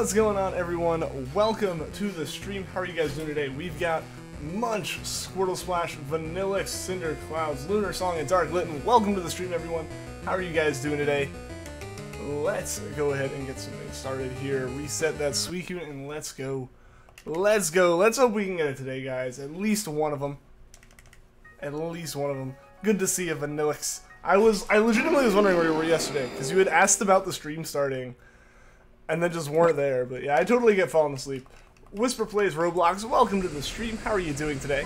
What's going on, everyone? Welcome to the stream. How are you guys doing today? We've got Munch, Squirtle Splash, Vanillix, Cinder Clouds, Lunar Song, and Dark Litten. Welcome to the stream, everyone. How are you guys doing today? Let's go ahead and get something started here. Reset that Suicune and let's go. Let's go. Let's hope we can get it today, guys. At least one of them. At least one of them. Good to see you, Vanillix. I legitimately was wondering where you were yesterday, because you had asked about the stream starting, and then just weren't there. But yeah, I totally get falling asleep. Whisper Plays Roblox, welcome to the stream. How are you doing today?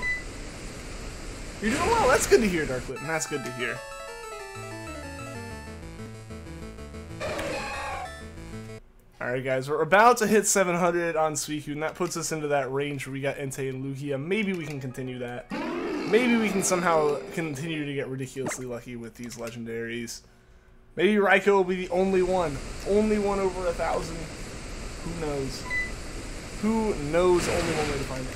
You're doing well. That's good to hear, Dark Litten. That's good to hear. Alright guys, we're about to hit 700 on Suicune. That puts us into that range where we got Entei and Lugia. Maybe we can continue that. Maybe we can somehow continue to get ridiculously lucky with these legendaries. Maybe Raikou will be the only one. Only one over 1,000. Who knows? Who knows? Only one way to find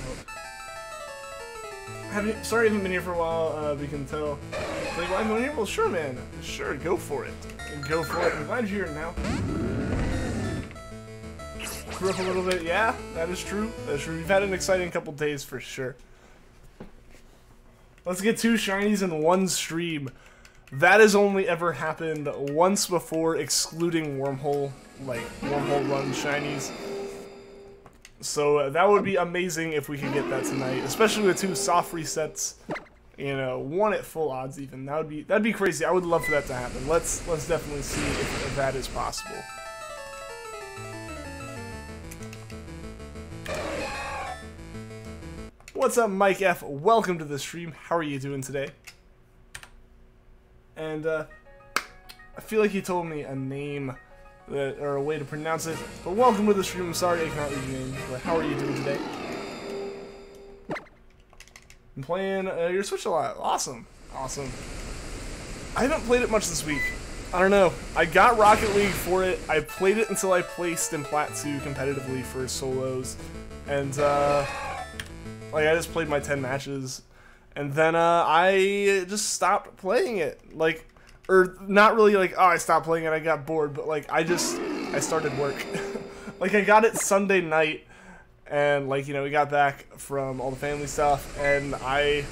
out. Sorry I haven't been here for a while, we can tell. Like, well, I've been here? Well, sure, man. Sure, go for it. Go for it. I'm glad you're here now. Grew up a little bit. Yeah, that is true. That's true. We've had an exciting couple days for sure. Let's get 2 shinies in one stream. That has only ever happened once before, excluding Wormhole, like Wormhole run shinies. So that would be amazing if we could get that tonight, especially with 2 soft resets. You know, 1 at full odds even. That'd be crazy. I would love for that to happen. Let's definitely see if that is possible. What's up, Mike F? Welcome to the stream. How are you doing today? And I feel like he told me a name or a way to pronounce it. But welcome to the stream. I'm sorry I cannot read your name. But how are you doing today? I'm playing your Switch a lot. Awesome. Awesome. I haven't played it much this week. I don't know. I got Rocket League for it. I played it until I placed in Plat 2 competitively for solos. And, like, I just played my 10 matches. And then, I just stopped playing it. Like, or not really like, oh, I stopped playing it, I got bored. But, like, I started work. Like, I got it Sunday night. And, like, you know, we got back from all the family stuff, and I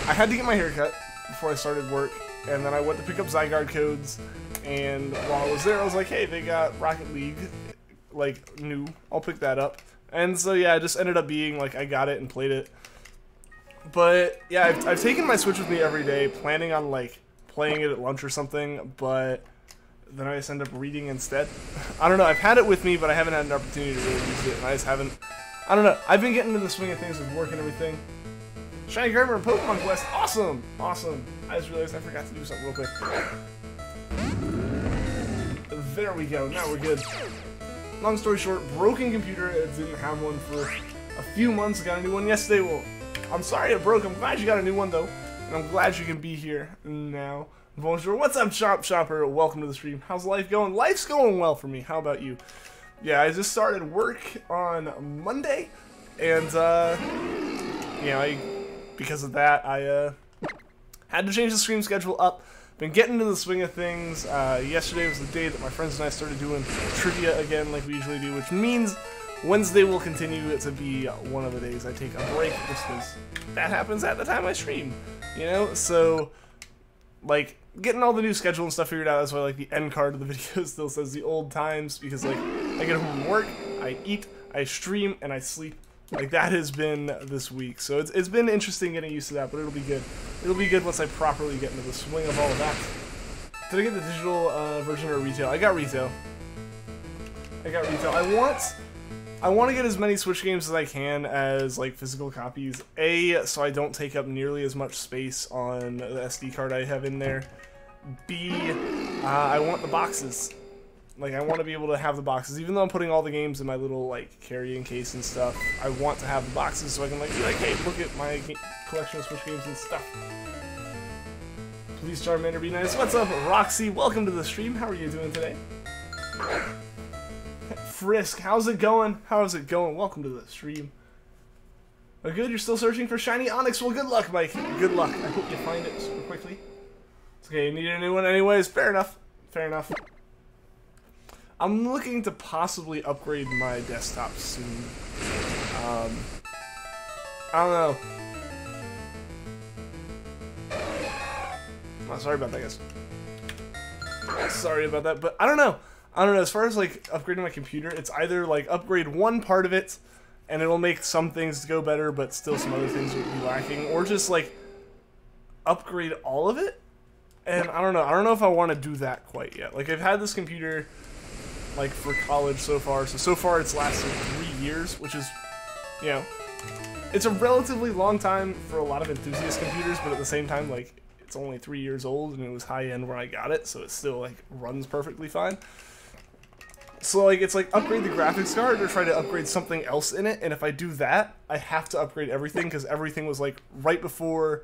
had to get my hair cut before I started work, and then I went to pick up Zygarde codes, and while I was there, I was like, hey, they got Rocket League, like, new, I'll pick that up. And so, yeah, it just ended up being, like, I got it and played it. But, yeah, I've taken my Switch with me every day, planning on, like, playing it at lunch or something, but then I just end up reading instead. I don't know, I've had it with me, but I haven't had an opportunity to really use it, and I just haven't. I don't know, I've been getting into the swing of things with work and everything. Shiny Grammar and Pokemon Quest, awesome! Awesome. I just realized I forgot to do something real quick. There we go, now we're good. Long story short, broken computer, it didn't have one for a few months, got a new one yesterday. Well, I'm sorry it broke, I'm glad you got a new one though, and I'm glad you can be here now. Bonjour, what's up, Shopper? Welcome to the stream. How's life going? Life's going well for me. How about you? Yeah, I just started work on Monday, and you know, because of that, I had to change the stream schedule up. Been getting into the swing of things. Yesterday was the day that my friends and I started doing trivia again, like we usually do, which means Wednesday will continue to be one of the days I take a break, just because that happens at the time I stream. You know, so like, getting all the new schedule and stuff figured out. That's why, like, the end card of the video still says the old times, because, like, I get home from work, I eat, I stream, and I sleep. Like, that has been this week. So it's been interesting getting used to that, but it'll be good. It'll be good once I properly get into the swing of all of that. Did I get the digital version or retail? I got retail. I want to get as many Switch games as I can as, like, physical copies. A, so I don't take up nearly as much space on the SD card I have in there. B, I want the boxes. Like, I want to be able to have the boxes. Even though I'm putting all the games in my little, like, carrying case and stuff, I want to have the boxes so I can, like, be like, hey, look at my collection of Switch games and stuff. Please, Charmander, be nice. What's up, Roxy? Welcome to the stream. How are you doing today? Frisk, how's it going? How's it going? Welcome to the stream. Oh, good, you're still searching for Shiny Onyx. Well, good luck, Mike. Good luck. I hope you find it super quickly. It's okay, you need a new one anyways. Fair enough. Fair enough. I'm looking to possibly upgrade my desktop soon. I don't know. Oh, sorry about that, guys. Sorry about that, but I don't know. As far as, like, upgrading my computer, it's either, like, upgrade one part of it, and it'll make some things go better, but still some other things would be lacking, or just, like, upgrade all of it, and I don't know if I want to do that quite yet. Like, I've had this computer, like, for college so far it's lasted 3 years, which is, you know, it's a relatively long time for a lot of enthusiast computers, but at the same time, like, it's only 3 years old, and it was high-end when I got it, so it still, like, runs perfectly fine. So, like, it's like, upgrade the graphics card or try to upgrade something else in it, and if I do that, I have to upgrade everything, because everything was, like, right before,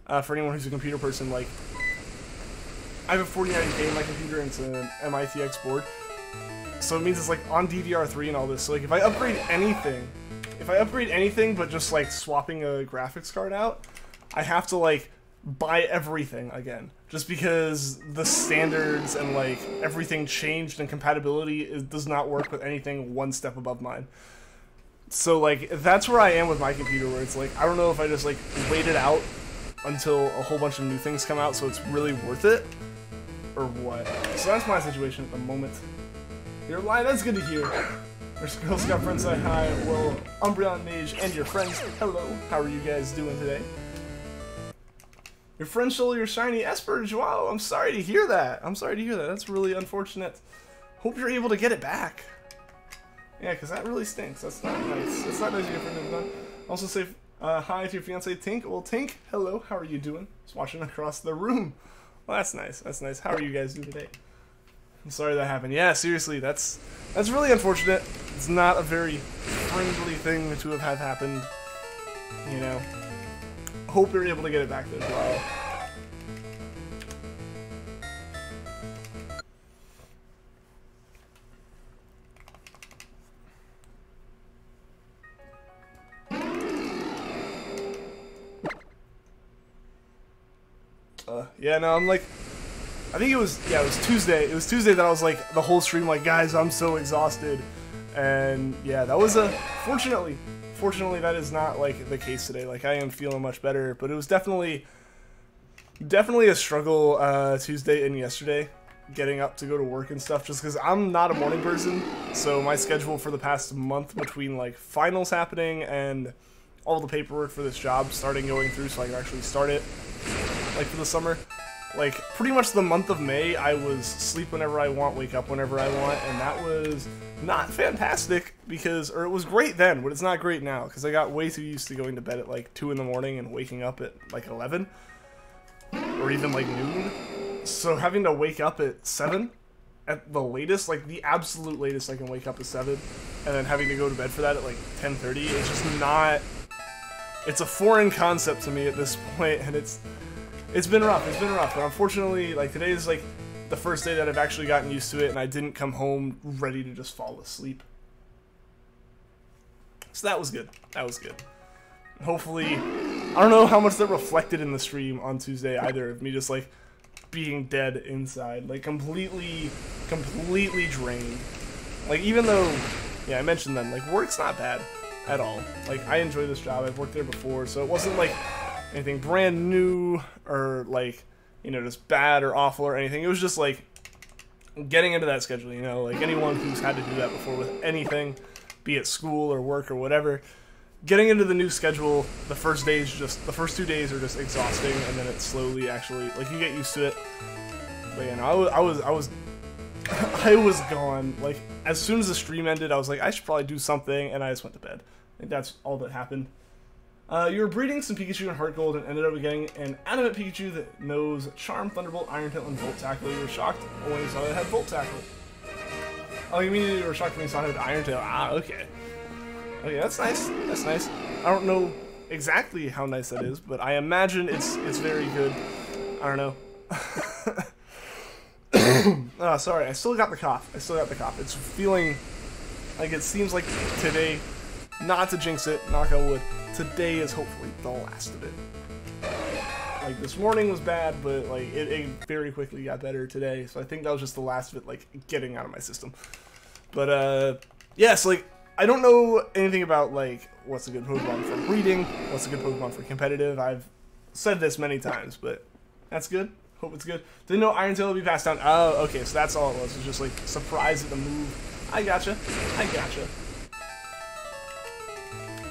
for anyone who's a computer person, like, I have a 4090K in my computer, and it's an MITX board, so it means it's, like, on DDR3 and all this, so, like, if I upgrade anything but just, like, swapping a graphics card out, I have to, like, buy everything again, just because the standards and, like, everything changed and compatibility does not work with anything one step above mine. So, like, that's where I am with my computer, where it's like, I don't know if I just, like, wait it out until a whole bunch of new things come out so it's really worth it, or what. So that's my situation at the moment. You're alive, that's good to hear. Our Girl Scout friends say hi. Well, Umbreon Mage and your friends, hello. How are you guys doing today? Your friend stole your shiny Espurge. Wow, I'm sorry to hear that. I'm sorry to hear that. That's really unfortunate. Hope you're able to get it back. Yeah, because that really stinks. That's not nice. It's not nice to get friend done. Also say hi to your fiance Tink. Well, Tink, hello. How are you doing? Just watching across the room. Well, that's nice. That's nice. How are you guys doing today? I'm sorry that happened. Yeah, seriously, that's really unfortunate. It's not a very friendly thing to have had happened. You know. Hope you're able to get it back there as well. Yeah, no, I'm like, I think it was Tuesday. It was Tuesday that I was like, the whole stream, like, guys, I'm so exhausted. And yeah, that was fortunately that is not like the case today. Like, I am feeling much better, but it was definitely a struggle Tuesday and yesterday, getting up to go to work and stuff, just because I'm not a morning person. So my schedule for the past month, between like finals happening and all the paperwork for this job starting going through so I can actually start it, like, for the summer, like, pretty much the month of May, I was sleep whenever I want, wake up whenever I want, and that was not fantastic, or it was great then, but it's not great now, because I got way too used to going to bed at like 2 in the morning and waking up at like 11, or even like noon. So having to wake up at 7 at the latest, like the absolute latest I can wake up at 7, and then having to go to bed for that at like 10:30, it's just not, it's a foreign concept to me at this point, and it's been rough, but unfortunately, like, today is like the first day that I've actually gotten used to it, and I didn't come home ready to just fall asleep. So that was good. Hopefully, I don't know how much that reflected in the stream on Tuesday either, of me just like being dead inside, like completely drained. Like, even though, yeah, I mentioned then, like, work's not bad at all. Like, I enjoy this job, I've worked there before, so it wasn't like anything brand new or like, you know, just bad or awful or anything. It was just like getting into that schedule, you know, like anyone who's had to do that before with anything, be it school or work or whatever, getting into the new schedule, the first 2 days are just exhausting, and then it slowly actually, like, you get used to it. But you know, I was gone. Like, as soon as the stream ended, I was like, I should probably do something, and I just went to bed. I think that's all that happened. You were breeding some Pikachu in Heart Gold and ended up getting an animate Pikachu that knows Charm, Thunderbolt, Iron Tail, and Volt Tackle. You were shocked when you saw that it had Volt Tackle. Oh, you mean you were shocked when you saw it had Iron Tail? Ah, okay. Okay, that's nice. That's nice. I don't know exactly how nice that is, but I imagine it's very good. I don't know. Oh, sorry, I still got the cough. It's feeling like, it seems like today, not to jinx it, knock on wood, today is hopefully the last of it. Like, this morning was bad, but like it very quickly got better today, so I think that was just the last of it, like, getting out of my system. But yeah, so like, I don't know anything about like what's a good Pokemon for breeding, what's a good Pokemon for competitive. I've said this many times, but that's good. Hope it's good. Didn't know Iron Tail would be passed down. Oh, okay, so that's all it was. It was just like surprised at the move. I gotcha.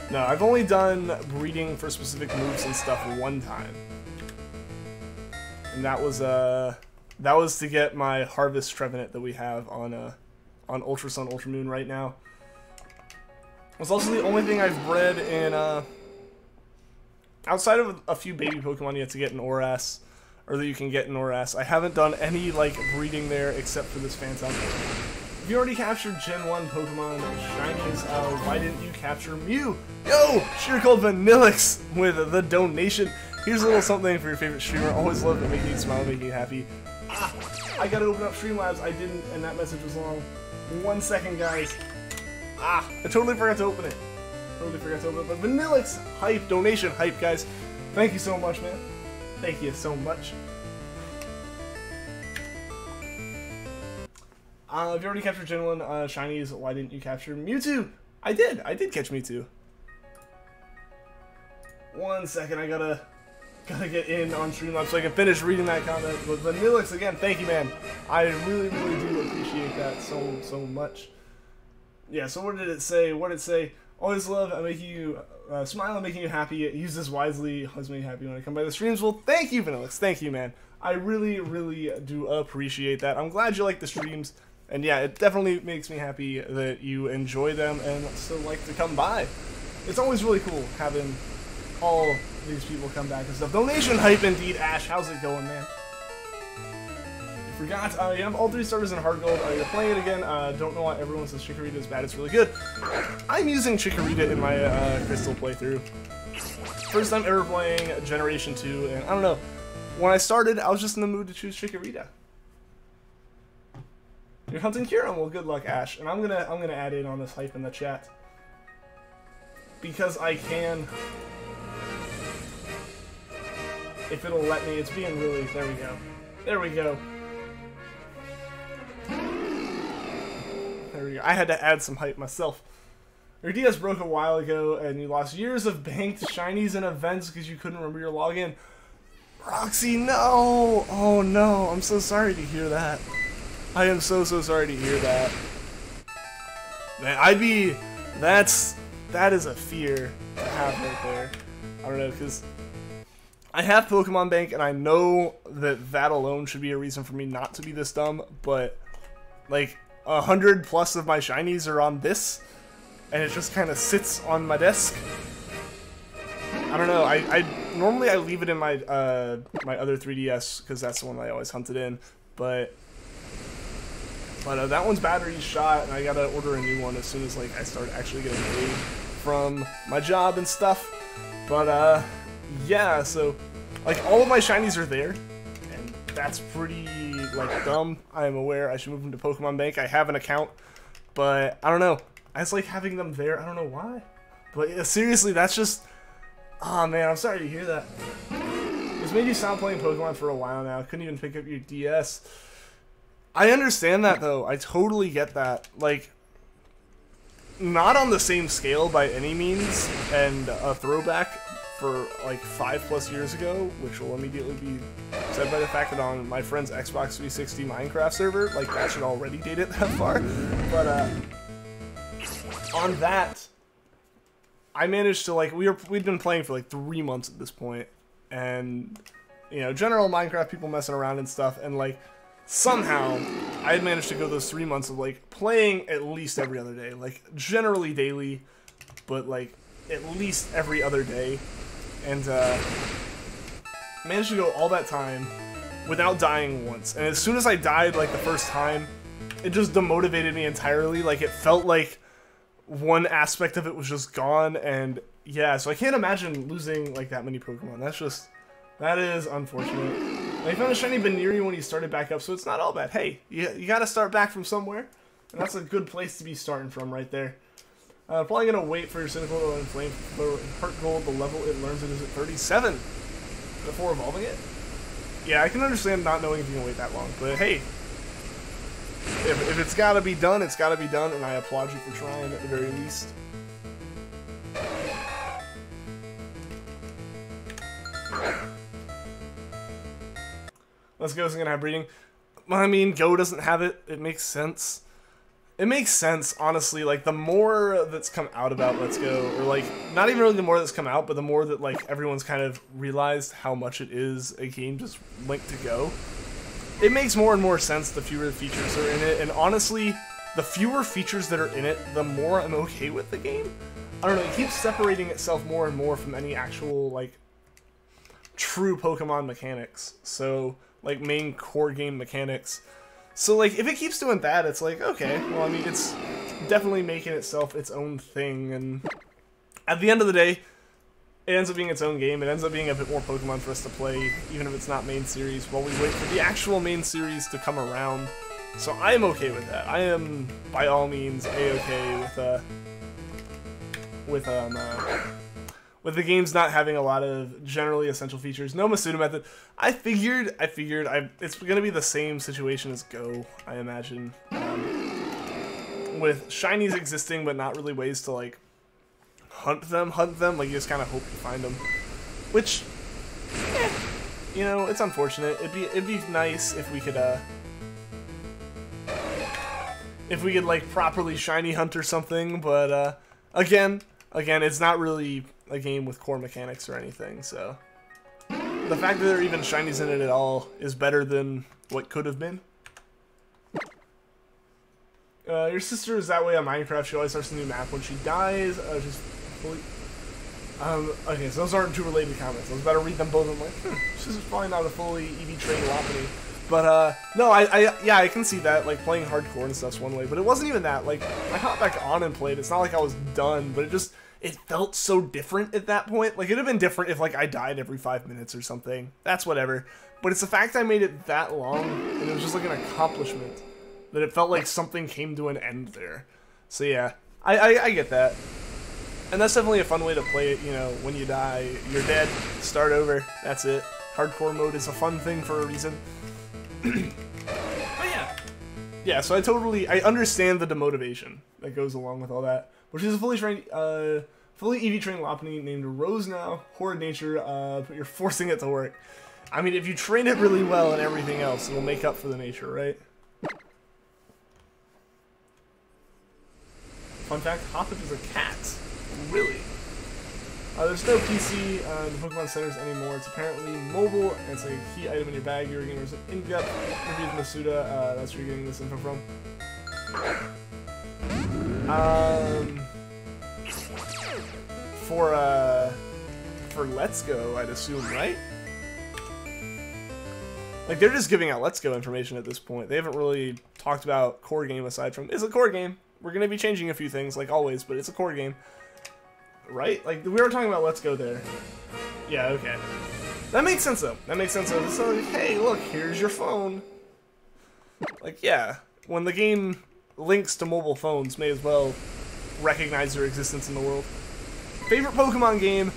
No, I've only done breeding for specific moves and stuff one time, and that was to get my Harvest Trevenant that we have on Ultra Sun, Ultra Moon right now. It's also the only thing I've bred in outside of a few baby Pokemon you have to get in ORAS, or that you can get in ORAS. I haven't done any like breeding there except for this Phantom. If you already captured Gen 1 Pokemon Shinies, why didn't you capture Mew? Yo! Sheer called Vanillix with the donation. Here's a little something for your favorite streamer. Always love to make you smile, make you happy. Ah, I gotta open up Streamlabs. I didn't, and that message was long. 1 second, guys. Ah, I totally forgot to open it. But Vanillix hype, donation hype, guys. Thank you so much, man. Thank you so much. If you already captured Gen 1 Shinies, why didn't you capture Mewtwo? I did catch Mewtwo. 1 second, I gotta get in on Streamlabs so I can finish reading that comment. But Vanillix, again, thank you, man. I really do appreciate that so much. Yeah, so what did it say? What did it say? Always love making you smile and making you happy. Use this wisely. Always make you happy when I come by the streams. Well, thank you, Vanillix. Thank you, man. I really, really do appreciate that. I'm glad you like the streams. And yeah, it definitely makes me happy that you enjoy them and still like to come by. It's always really cool having all these people come back and stuff. Donation hype indeed, Ash. How's it going, man? You forgot, you have all 3 starters in Hard Gold. You're playing it again. Don't know why everyone says Chikorita is bad. It's really good. I'm using Chikorita in my Crystal playthrough. First time ever playing Generation 2, and I don't know. When I started, I was just in the mood to choose Chikorita. You're hunting Kyurem. Well, good luck, Ash. And I'm gonna add in on this hype in the chat because I can. If it'll let me, it's being really. There we go. There we go. There we go. I had to add some hype myself. Your DS broke a while ago, and you lost years of banked shinies and events because you couldn't remember your login. Roxy, no! Oh no, I'm so sorry to hear that. I am so sorry to hear that. Man, that is a fear to have right there. I don't know, because I have Pokemon Bank, and I know that alone should be a reason for me not to be this dumb, but, like, 100 plus of my shinies are on this, and it just kind of sits on my desk. I don't know, normally I leave it in my my other 3DS, because that's the one I always hunted in, but that one's battery's shot, and I gotta order a new one as soon as, like, I start actually getting paid from my job and stuff. But, yeah, so, like, all of my shinies are there, and that's pretty, like, dumb. I am aware I should move them to Pokemon Bank. I have an account, but I don't know. I just like having them there. I don't know why. But, yeah, seriously, that's just... Aw, man, I'm sorry to hear that. It's made you stop playing Pokemon for a while now. Couldn't even pick up your DS. I understand that, though. I totally get that. Like, not on the same scale by any means, and a throwback for, like, 5+ years ago, which will immediately be said by the fact that on my friend's Xbox 360 Minecraft server, like, that should already date it that far. But, on that, I managed to, like, we'd been playing for, like, 3 months at this point, and, you know, general Minecraft people messing around and stuff, and, like, somehow, I had managed to go those 3 months of, like, playing at least every other day. Like, generally daily, but, like, at least every other day. And, managed to go all that time without dying once. And as soon as I died, like, the first time, it just demotivated me entirely. Like, it felt like one aspect of it was just gone, and, yeah, so I can't imagine losing, like, that many Pokemon. That's just... That is unfortunate. I found a shiny Buneary when you started back up, so it's not all bad. Hey, you gotta start back from somewhere, and that's a good place to be starting from right there. Probably gonna wait for your Cynical to inflame Heart Gold. The level it learns it is at 37 before evolving it. Yeah, I can understand not knowing if you can wait that long, but hey, if it's gotta be done, it's gotta be done, and I applaud you for trying at the very least. Let's Go isn't gonna have breeding. I mean, Go doesn't have it. It makes sense. It makes sense, honestly. Like, the more that's come out about Let's Go, or, like, not even really the more that's come out, but the more that, like, everyone's kind of realized how much it is a game just linked to Go, it makes more and more sense the fewer the features are in it, and honestly, the fewer features that are in it, the more I'm okay with the game. I don't know, it keeps separating itself more and more from any actual, like, true Pokemon mechanics. So, like, main core game mechanics. So, like, if it keeps doing that, it's like, okay, well, I mean, it's definitely making itself its own thing, and at the end of the day, it ends up being its own game. It ends up being a bit more Pokemon for us to play, even if it's not main series, while we wait for the actual main series to come around. So I am okay with that. I am, by all means, a-okay with the games not having a lot of generally essential features. No Masuda method. I figured it's gonna be the same situation as Go, I imagine. With shinies existing, but not really ways to, like, hunt them, like, you just kind of hope you find them. Which, you know, it's unfortunate. It'd be nice if we could, if we could like properly shiny hunt or something, but again, it's not really a game with core mechanics or anything, so the fact that there are even shinies in it at all is better than what could have been. Your sister is that way on Minecraft. She always starts a new map when she dies. She's fully... okay, so those aren't two related comments. I was about to read them both. I'm like, this is probably not a fully EV trained Lopunny. But, no, yeah, I can see that, like, playing hardcore and stuff's one way, but it wasn't even that. Like, I hopped back on and played. It's not like I was done, but it felt so different at that point. Like, it'd have been different if, like, I died every 5 minutes or something. That's whatever. But it's the fact I made it that long, and it was just, like, an accomplishment, that it felt like something came to an end there. So, yeah, I get that. And that's definitely a fun way to play it, you know, when you die, you're dead, start over, that's it. Hardcore mode is a fun thing for a reason. But yeah. Yeah, so I understand the demotivation that goes along with all that. Which is a fully trained, fully EV trained Lopunny named Rose now. Horrid nature, but you're forcing it to work. I mean, if you train it really well and everything else, it'll make up for the nature, right? Fun fact, Hoppip is a cat. Really? There's no PC in the Pokemon Centers anymore. It's apparently mobile, and it's like a key item in your bag. You're getting an in-depth interview with Masuda. That's where you're getting this info from. For Let's Go, I'd assume, right? Like, they're just giving out Let's Go information at this point. They haven't really talked about core game aside from, it's a core game. We're going to be changing a few things, like always, but it's a core game. Right? Like, we were talking about Let's Go there. Yeah, okay. That makes sense, though. That makes sense, though. It's like, hey, look, here's your phone. Like, yeah. When the game links to mobile phones, may as well recognize their existence in the world. Favorite Pokemon game?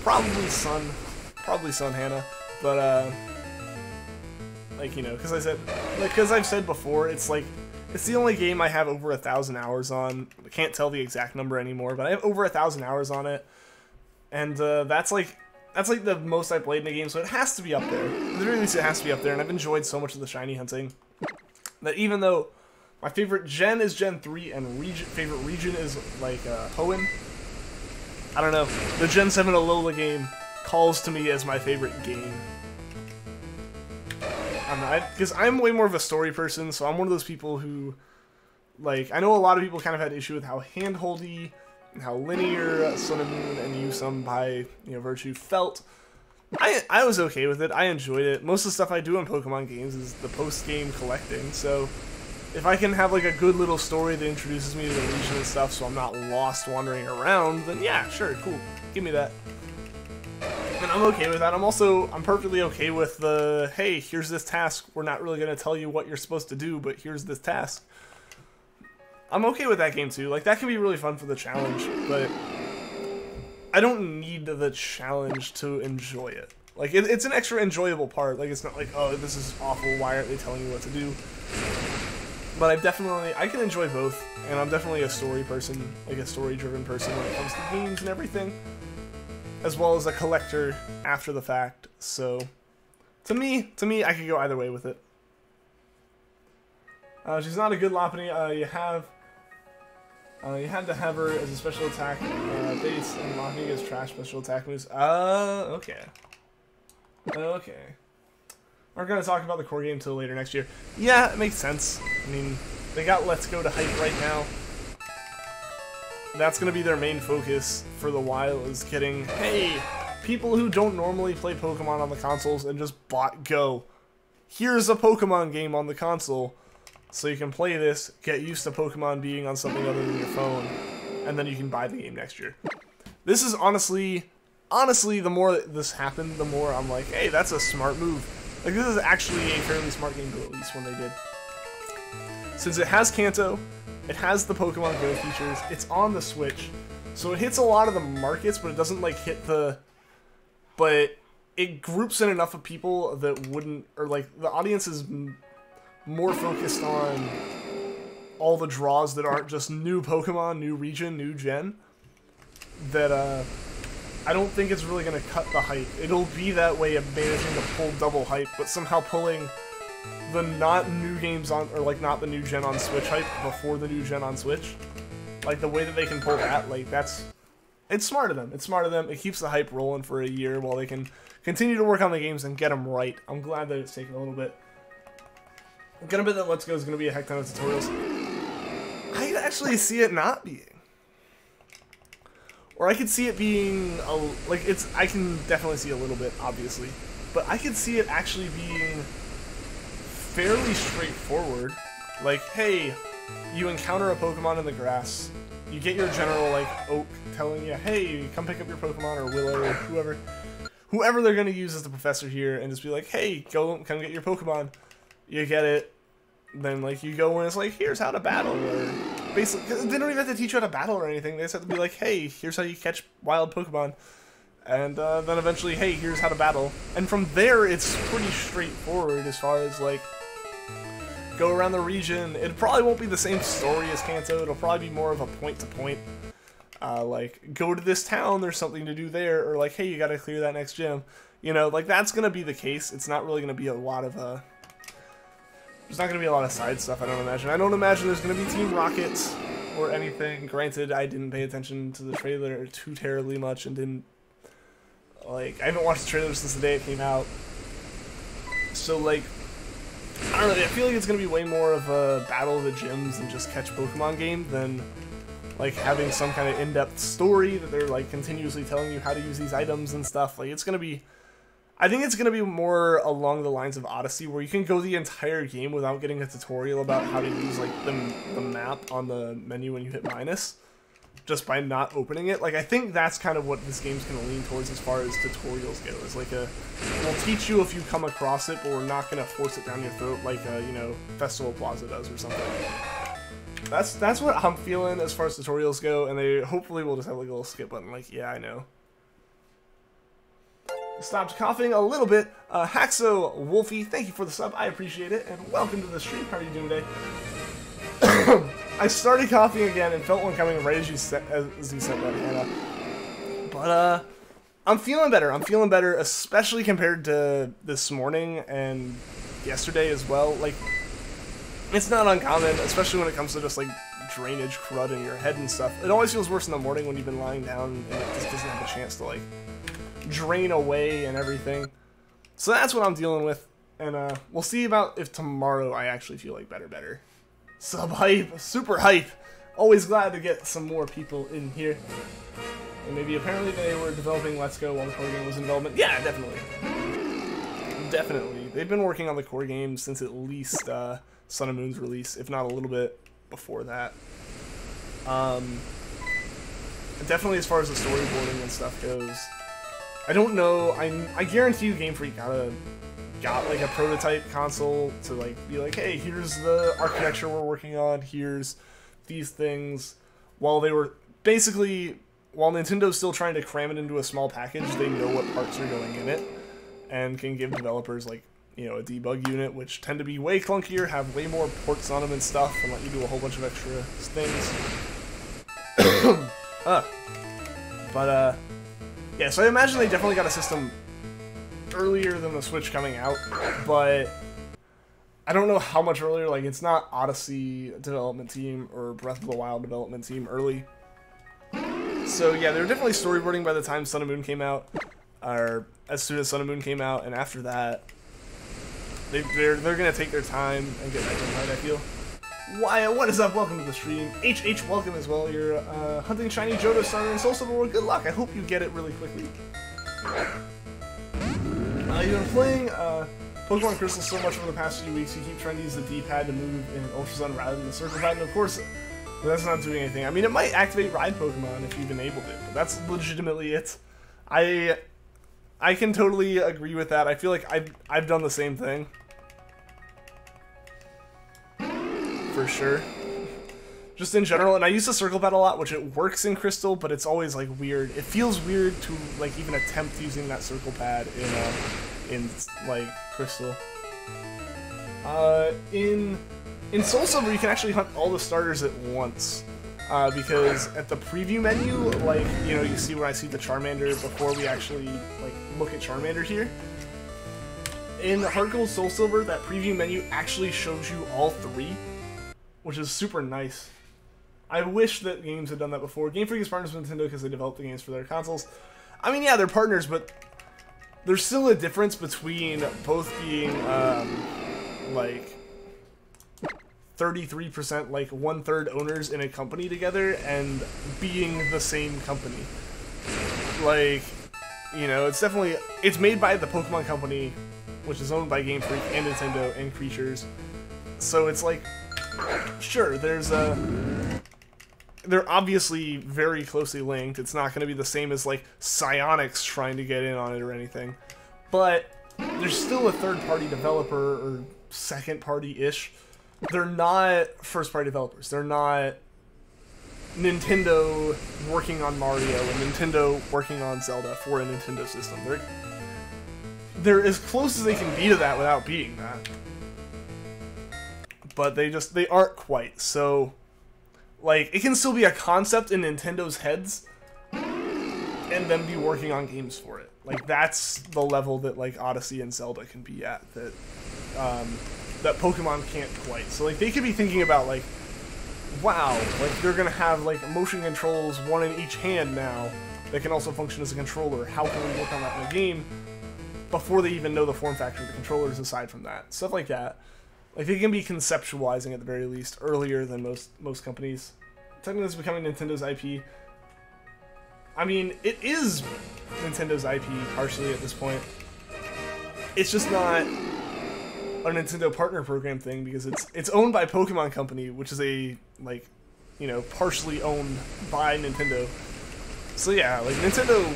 Probably Sun. Probably Sun, Hannah. But, like, you know, because I've said before, it's like, it's the only game I have over 1,000 hours on. I can't tell the exact number anymore, but I have over 1,000 hours on it, and that's like the most I played in a game, so it has to be up there. At the very least, it has to be up there, and I've enjoyed so much of the shiny hunting that even though my favorite gen is Gen 3 and favorite region is like Hoenn, I don't know. The Gen 7 Alola game calls to me as my favorite game. Because I'm way more of a story person, so I'm one of those people who, like, I know a lot of people kind of had issue with how handholdy and how linear Sun and Moon and Usum by, you know, virtue felt. I was okay with it. I enjoyed it. Most of the stuff I do in Pokemon games is the post-game collecting, so if I can have, like, a good little story that introduces me to the region and stuff so I'm not lost wandering around, then yeah, sure, cool. Give me that. And I'm okay with that. I'm perfectly okay with the, hey, here's this task. We're not really going to tell you what you're supposed to do, but here's this task. I'm okay with that game too. Like, that can be really fun for the challenge, but I don't need the challenge to enjoy it. Like, it's an extra enjoyable part. Like, it's not like, oh, this is awful, why aren't they telling you what to do? But I can enjoy both, and I'm definitely a story person, like a story-driven person when it comes to games and everything, as well as a collector after the fact. So, to me, I could go either way with it. She's not a good Lopunny. You had to have her as a special attack base, and Lopunny is trash special attack moves. Okay. Okay. We're gonna talk about the core game until later next year. Yeah, it makes sense. I mean, they got Let's Go to hype right now. That's going to be their main focus for the while, is getting, hey, people who don't normally play Pokemon on the consoles and just bought Go. Here's a Pokemon game on the console, so you can play this, get used to Pokemon being on something other than your phone, and then you can buy the game next year. This is honestly, the more this happened, the more I'm like, hey, that's a smart move. Like, this is actually a fairly smart game to release when they did. Since it has Kanto, it has the Pokemon Go features, it's on the Switch, so it hits a lot of the markets, but it doesn't, like, hit the... But it groups in enough of people that wouldn't... Or, like, the audience is more focused on all the draws that aren't just new Pokemon, new region, new gen, that, I don't think it's really going to cut the hype. It'll be that way of managing to pull double hype, but somehow pulling the not new games on, or like not the new gen on Switch hype before the new gen on Switch. Like the way that they can pull that, like it's smart of them. It's smart of them. It keeps the hype rolling for a year while they can continue to work on the games and get them right. I'm glad that it's taken a little bit. I'm gonna bet that Let's Go is gonna be a heck ton of tutorials. I could actually see it not being. Or I could see it being, I can definitely see a little bit, obviously. But I could see it actually being fairly straightforward. Like, hey, you encounter a Pokemon in the grass. You get your general, like, Oak telling you, hey, come pick up your Pokemon, or Willow, or whoever they're going to use as the professor here, and just be like, hey, come get your Pokemon. You get it. Then, like, you go and it's like, here's how to battle, or basically, cause they don't even have to teach you how to battle or anything. They just have to be like, hey, here's how you catch wild Pokemon. And then eventually, hey, here's how to battle. And from there, it's pretty straightforward as far as, like, go around the region. It probably won't be the same story as Kanto. It'll probably be more of a point-to-point. Like, go to this town, there's something to do there. Or, like, hey, you gotta clear that next gym. You know, like, that's gonna be the case. It's not really gonna be a lot of, there's not going to be a lot of side stuff, I don't imagine. I don't imagine there's going to be Team Rocket or anything. Granted, I didn't pay attention to the trailer too terribly much and didn't, like, I haven't watched the trailer since the day it came out. So, like, I don't know, I feel like it's going to be way more of a battle of the gyms and just catch Pokemon game than, like, having some kind of in-depth story that they're, like, continuously telling you how to use these items and stuff. Like, it's going to be... I think it's going to be more along the lines of Odyssey, where you can go the entire game without getting a tutorial about how to use, like, the map on the menu when you hit minus, just by not opening it. Like, I think that's kind of what this game's going to lean towards as far as tutorials go. It's like we'll teach you if you come across it, but we're not going to force it down your throat like, you know, Festival Plaza does or something. That's what I'm feeling as far as tutorials go, and they hopefully will just have, like, a little skip button, like, yeah, I know. Stopped coughing a little bit. Haxo Wolfie, thank you for the sub. I appreciate it, and welcome to the stream. How are you doing today? I started coughing again and felt one coming right as you said that, Hannah. But I'm feeling better. I'm feeling better, especially compared to this morning and yesterday as well. Like, it's not uncommon, especially when it comes to just like drainage crud in your head and stuff. It always feels worse in the morning when you've been lying down and it just doesn't have a chance to like drain away and everything. So that's what I'm dealing with, and we'll see about if tomorrow I actually feel like better. Sub hype, super hype. Always glad to get some more people in here. And maybe apparently they were developing Let's Go while the core game was in development. Yeah, definitely. Definitely. They've been working on the core game since at least Sun and Moon's release, if not a little bit before that. Definitely as far as the storyboarding and stuff goes. I don't know, I guarantee you Game Freak got like a prototype console to like be like, hey, here's the architecture we're working on, here's these things. While they were basically, while Nintendo's still trying to cram it into a small package, they know what parts are going in it and can give developers like, you know, a debug unit, which tend to be way clunkier, have way more ports on them and stuff, and let you do a whole bunch of extra things. Yeah, so I imagine they definitely got a system earlier than the Switch coming out, but I don't know how much earlier. Like, it's not Odyssey development team or Breath of the Wild development team early. So yeah, they were definitely storyboarding by the time Sun and Moon came out, or as soon as Sun and Moon came out, and after that, they're gonna take their time and get that done right, I feel. Wyatt, what is up? Welcome to the stream. HH, welcome as well. You're hunting shiny Johto starter in Soul Silver War. Good luck. I hope you get it really quickly. You've been playing Pokemon Crystal so much over the past few weeks, you keep trying to use the D-pad to move in Ultra Sun rather than the circle pad, and of course, that's not doing anything. I mean, it might activate Ride Pokemon if you've enabled it, but that's legitimately it. I can totally agree with that. I feel like I've done the same thing. For sure. Just in general, and I use the circle pad a lot, which it works in Crystal, but it's always like weird. It feels weird to like even attempt using that circle pad in like Crystal. In Soul Silver, you can actually hunt all the starters at once, because at the preview menu, like, you know, you see where I see the Charmander before we actually like look at Charmander here. in Heart Gold Soul Silver, that preview menu actually shows you all 3, which is super nice. I wish that games had done that before. Game Freak is partners with Nintendo because they develop the games for their consoles. I mean, yeah, they're partners, but there's still a difference between both being, like, 33%, like, 1/3 owners in a company together and being the same company. Like, you know, it's definitely, it's made by the Pokemon Company, which is owned by Game Freak and Nintendo and Creatures. So it's like, sure, they're obviously very closely linked. It's not going to be the same as, like, Psyonix trying to get in on it or anything. But there's still a third-party developer, or second-party-ish. They're not first-party developers. They're not Nintendo working on Mario and Nintendo working on Zelda for a Nintendo system. They're as close as they can be to that without being that. But they aren't quite. So, like, it can still be a concept in Nintendo's heads and then be working on games for it. Like, that's the level that, like, Odyssey and Zelda can be at, that Pokemon can't quite. So, like, they could be thinking about, like, wow, like, they're gonna have, like, motion controls, one in each hand now, that can also function as a controller. How can we work on that in a game before they even know the form factor of the controllers aside from that? Stuff like that. Like, they can be conceptualizing at the very least earlier than most companies. Technically, it's becoming Nintendo's IP. I mean, it is Nintendo's IP partially at this point. It's just not a Nintendo partner program thing because it's owned by Pokemon Company, which is a, like, you know, partially owned by Nintendo. So yeah, like, Nintendo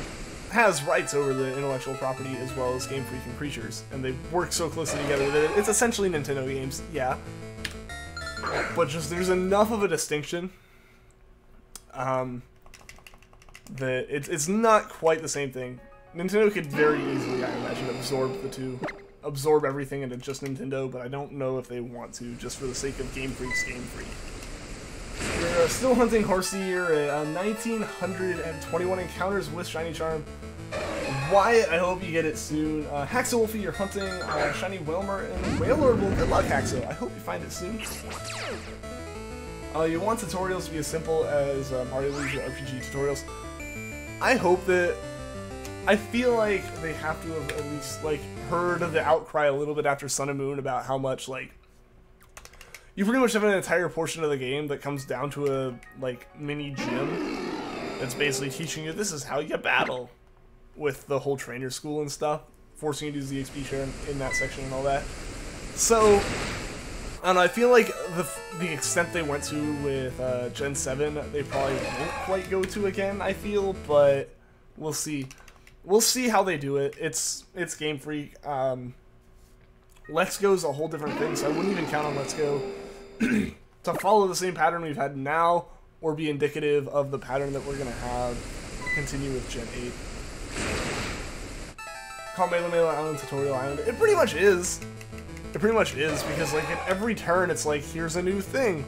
has rights over the intellectual property as well as Game Freak and Creatures, and they work so closely together that it's essentially Nintendo games, yeah. But just there's enough of a distinction that it's not quite the same thing. Nintendo could very easily, I imagine, absorb the two. Absorb everything into just Nintendo, but I don't know if they want to, just for the sake of Game Freak's Game Freak. You're still hunting Horsey. You're at 1,921 encounters with Shiny Charm. Wyatt, I hope you get it soon. Haxo Wolfie, you're hunting Shiny Wilmer and Wailer. Well, good luck, Haxo. I hope you find it soon. You want tutorials to be as simple as Mario Lugia RPG tutorials. I hope that... I feel like they have to have at least, like, heard of the outcry a little bit after Sun and Moon about how much, like, you pretty much have an entire portion of the game that comes down to a, like, mini gym that's basically teaching you this is how you battle with the whole trainer school and stuff, forcing you to use the XP share in that section and all that. So, I don't know, I feel like the extent they went to with Gen 7, they probably won't quite go to again, I feel, but we'll see. We'll see how they do it. It's Game Freak. Let's Go's a whole different thing, so I wouldn't even count on Let's Go to follow the same pattern we've had now, or be indicative of the pattern that we're going to have continue with Gen 8. Call Mela Mela Island Tutorial Island. It pretty much is. It pretty much is, because, like, at every turn, it's like, here's a new thing.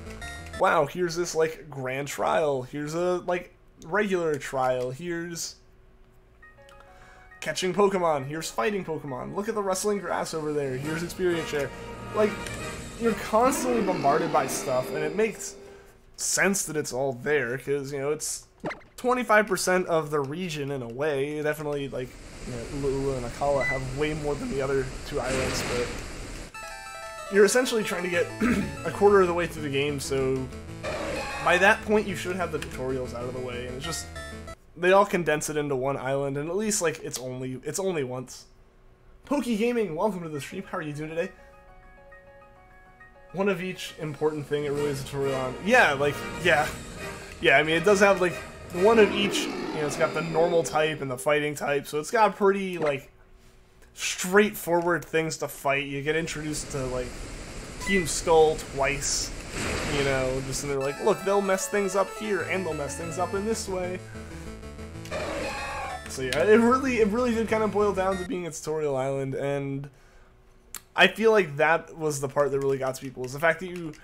Wow, here's this, like, grand trial. Here's a, like, regular trial. Here's catching Pokemon. Here's fighting Pokemon. Look at the rustling grass over there. Here's experience share. Like, you're constantly bombarded by stuff, and it makes sense that it's all there, because, you know, it's 25% of the region in a way. Definitely, like, you know, Lula and Akala have way more than the other two islands, but you're essentially trying to get a quarter of the way through the game, so by that point you should have the tutorials out of the way, and it's just, they all condense it into one island, and at least, like, it's only once. Pokey Gaming, welcome to the stream. How are you doing today? One of each important thing it really is a tutorial on. Yeah, like, yeah, I mean, it does have, like, one of each, you know, it's got the normal type and the fighting type, so it's got pretty, like, straightforward things to fight. You get introduced to, like, Team Skull twice, you know, just and they're like, look, they'll mess things up here, and they'll mess things up in this way. So yeah, it really did kind of boil down to being a tutorial island, and I feel like that was the part that really got to people, is the fact that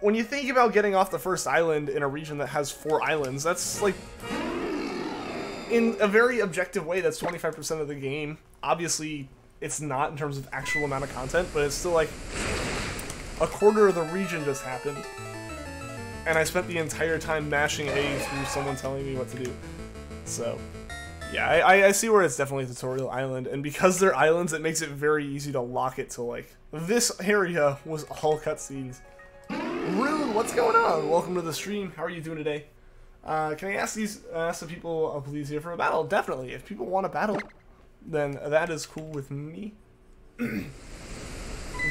when you think about getting off the first island in a region that has 4 islands, that's, like, in a very objective way, that's 25% of the game. Obviously, it's not in terms of actual amount of content, but it's still like a quarter of the region just happened, and I spent the entire time mashing A through someone telling me what to do. So yeah, I see where it's definitely a tutorial island, and because they're islands, it makes it very easy to lock it to, like, this area was all cutscenes. Rude, what's going on? Welcome to the stream. How are you doing today? Can I ask the people, please, here for a battle? Definitely. If people want a battle, then that is cool with me. The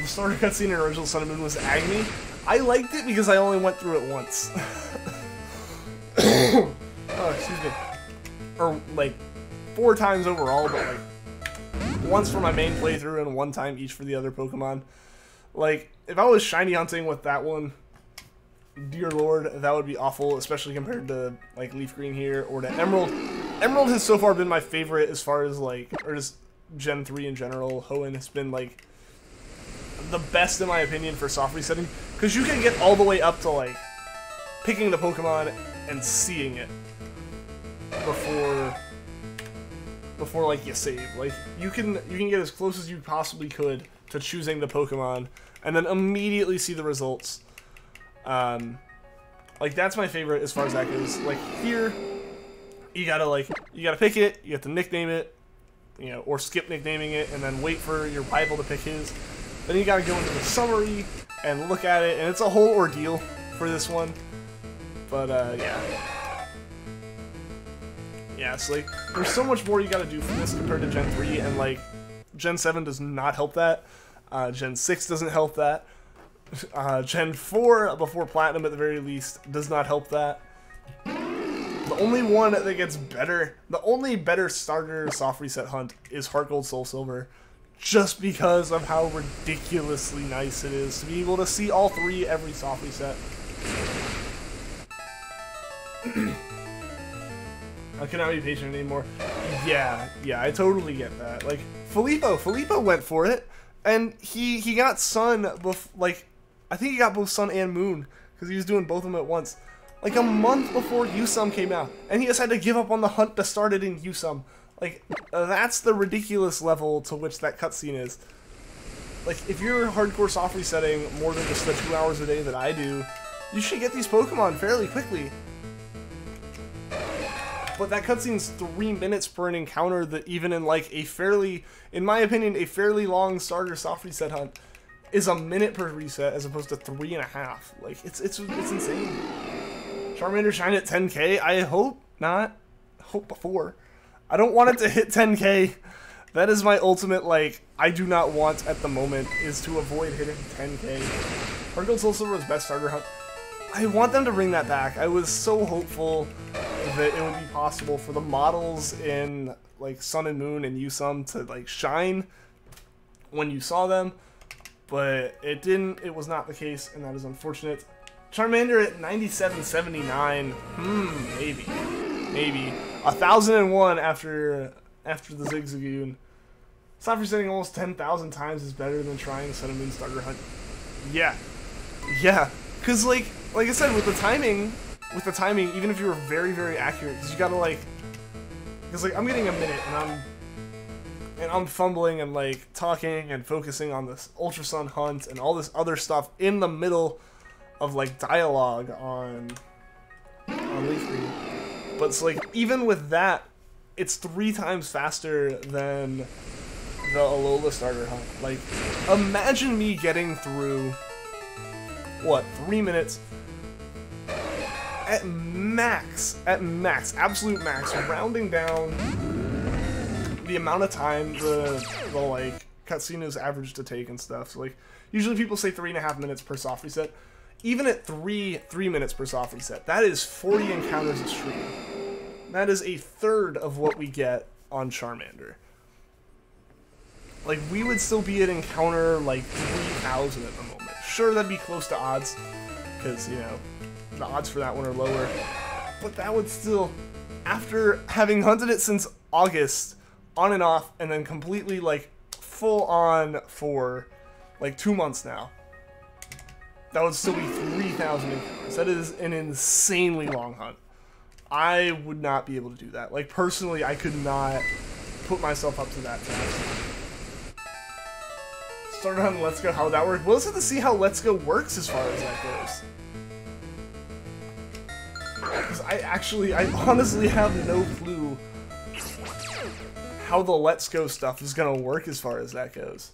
starter cutscene in original Sun and Moon was agony. I liked it because I only went through it once. Oh, excuse me. Or, like, 4 times overall, but, like, once for my main playthrough and 1 time each for the other Pokemon. Like, if I was shiny hunting with that one, dear lord, that would be awful, especially compared to, like, Leafgreen here, or to Emerald. Emerald has so far been my favorite as far as, like, or just Gen 3 in general. Hoenn has been, like, the best, in my opinion, for soft resetting, because you can get all the way up to, like, picking the Pokemon and seeing it before like you save. Like, you can get as close as you possibly could to choosing the Pokemon and then immediately see the results. Like, that's my favorite as far as that goes. Like, here you gotta pick it, you have to nickname it, you know, or skip nicknaming it and then wait for your rival to pick his. Then you gotta go into the summary and look at it, and it's a whole ordeal for this one. But yeah. Yeah, it's like, there's so much more you gotta do for this compared to Gen 3, and, like, Gen 7 does not help that. Gen 6 doesn't help that. Gen 4, before Platinum at the very least, does not help that. The only one that gets better, the only better starter soft reset hunt is Heart Gold Soul Silver, just because of how ridiculously nice it is to be able to see all 3 every soft reset. I cannot be patient anymore. Yeah, I totally get that. Like, Filippo went for it, and he got Sun, like, I think he got both Sun and Moon, because he was doing both of them at once. Like, a month before Yusum came out, and he just had to give up on the hunt to start it in Yusum. Like, that's the ridiculous level to which that cutscene is. Like, if you're hardcore soft resetting more than just the 2 hours a day that I do, you should get these Pokemon fairly quickly. But that cutscene's 3 minutes per an encounter that even in, like, a fairly, in my opinion, a fairly long starter soft reset hunt is a minute per reset as opposed to 3.5. Like, it's insane. Charmander shine at 10k? I hope not. I hope before. I don't want it to hit 10k. That is my ultimate, like, I do not want at the moment, is to avoid hitting 10k. Heart Gold Soul Silver was best starter hunt. I want them to bring that back. I was so hopeful that it would be possible for the models in, like, Sun and Moon and Yusum to, like, shine when you saw them, but it didn't. It was not the case, and that is unfortunate. Charmander at 9779. Maybe 1001 after the Zigzagoon. Soft resetting almost 10,000 times is better than trying Sun and Moon starter hunt. Yeah, because like I said, with the timing, even if you were very, very accurate, because you gotta, like, because, like, I'm getting a minute, and I'm fumbling and, like, talking and focusing on this Ultra Sun hunt and all this other stuff in the middle of, like, dialogue on Leafgreen. But it's like, even with that, it's 3 times faster than the Alola starter hunt. Like, imagine me getting through, what, 3 minutes at max, absolute max, rounding down the amount of time the like, cutscene is average to take and stuff. So, like, usually people say 3.5 minutes per soft reset. Even at 3 minutes per soft reset, that is 40 encounters a stream. That is a third of what we get on Charmander. Like, we would still be at encounter, like, 3,000 at the moment. Sure, that'd be close to odds, because, you know, the odds for that one are lower. But that would still, after having hunted it since August, on and off, and then completely, like, full on for, like, 2 months now, that would still be 3,000 encounters. That is an insanely long hunt. I would not be able to do that. Like, personally, I could not put myself up to that task. started on Let's Go, how would that work? We'll just have to see how Let's Go works as far as that goes. Because I honestly have no clue how the Let's Go stuff is gonna work as far as that goes.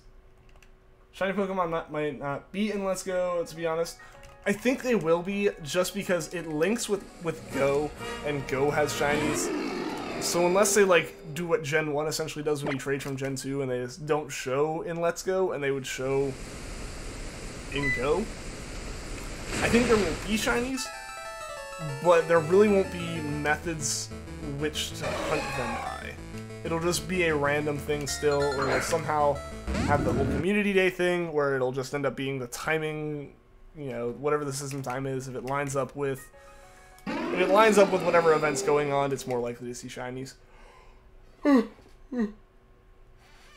Shiny Pokemon might not be in Let's Go, to be honest. I think they will be, just because it links with Go, and Go has Shinies. So unless they like do what Gen 1 essentially does when you trade from Gen 2 and they just don't show in Let's Go and they would show in Go, I think there will be Shinies, but there really won't be methods which to hunt them by. It'll just be a random thing still, or it'll somehow have the whole Community Day thing where it'll just end up being the timing, you know, whatever the system time is. If it lines up with whatever event's going on, it's more likely to see Shinies.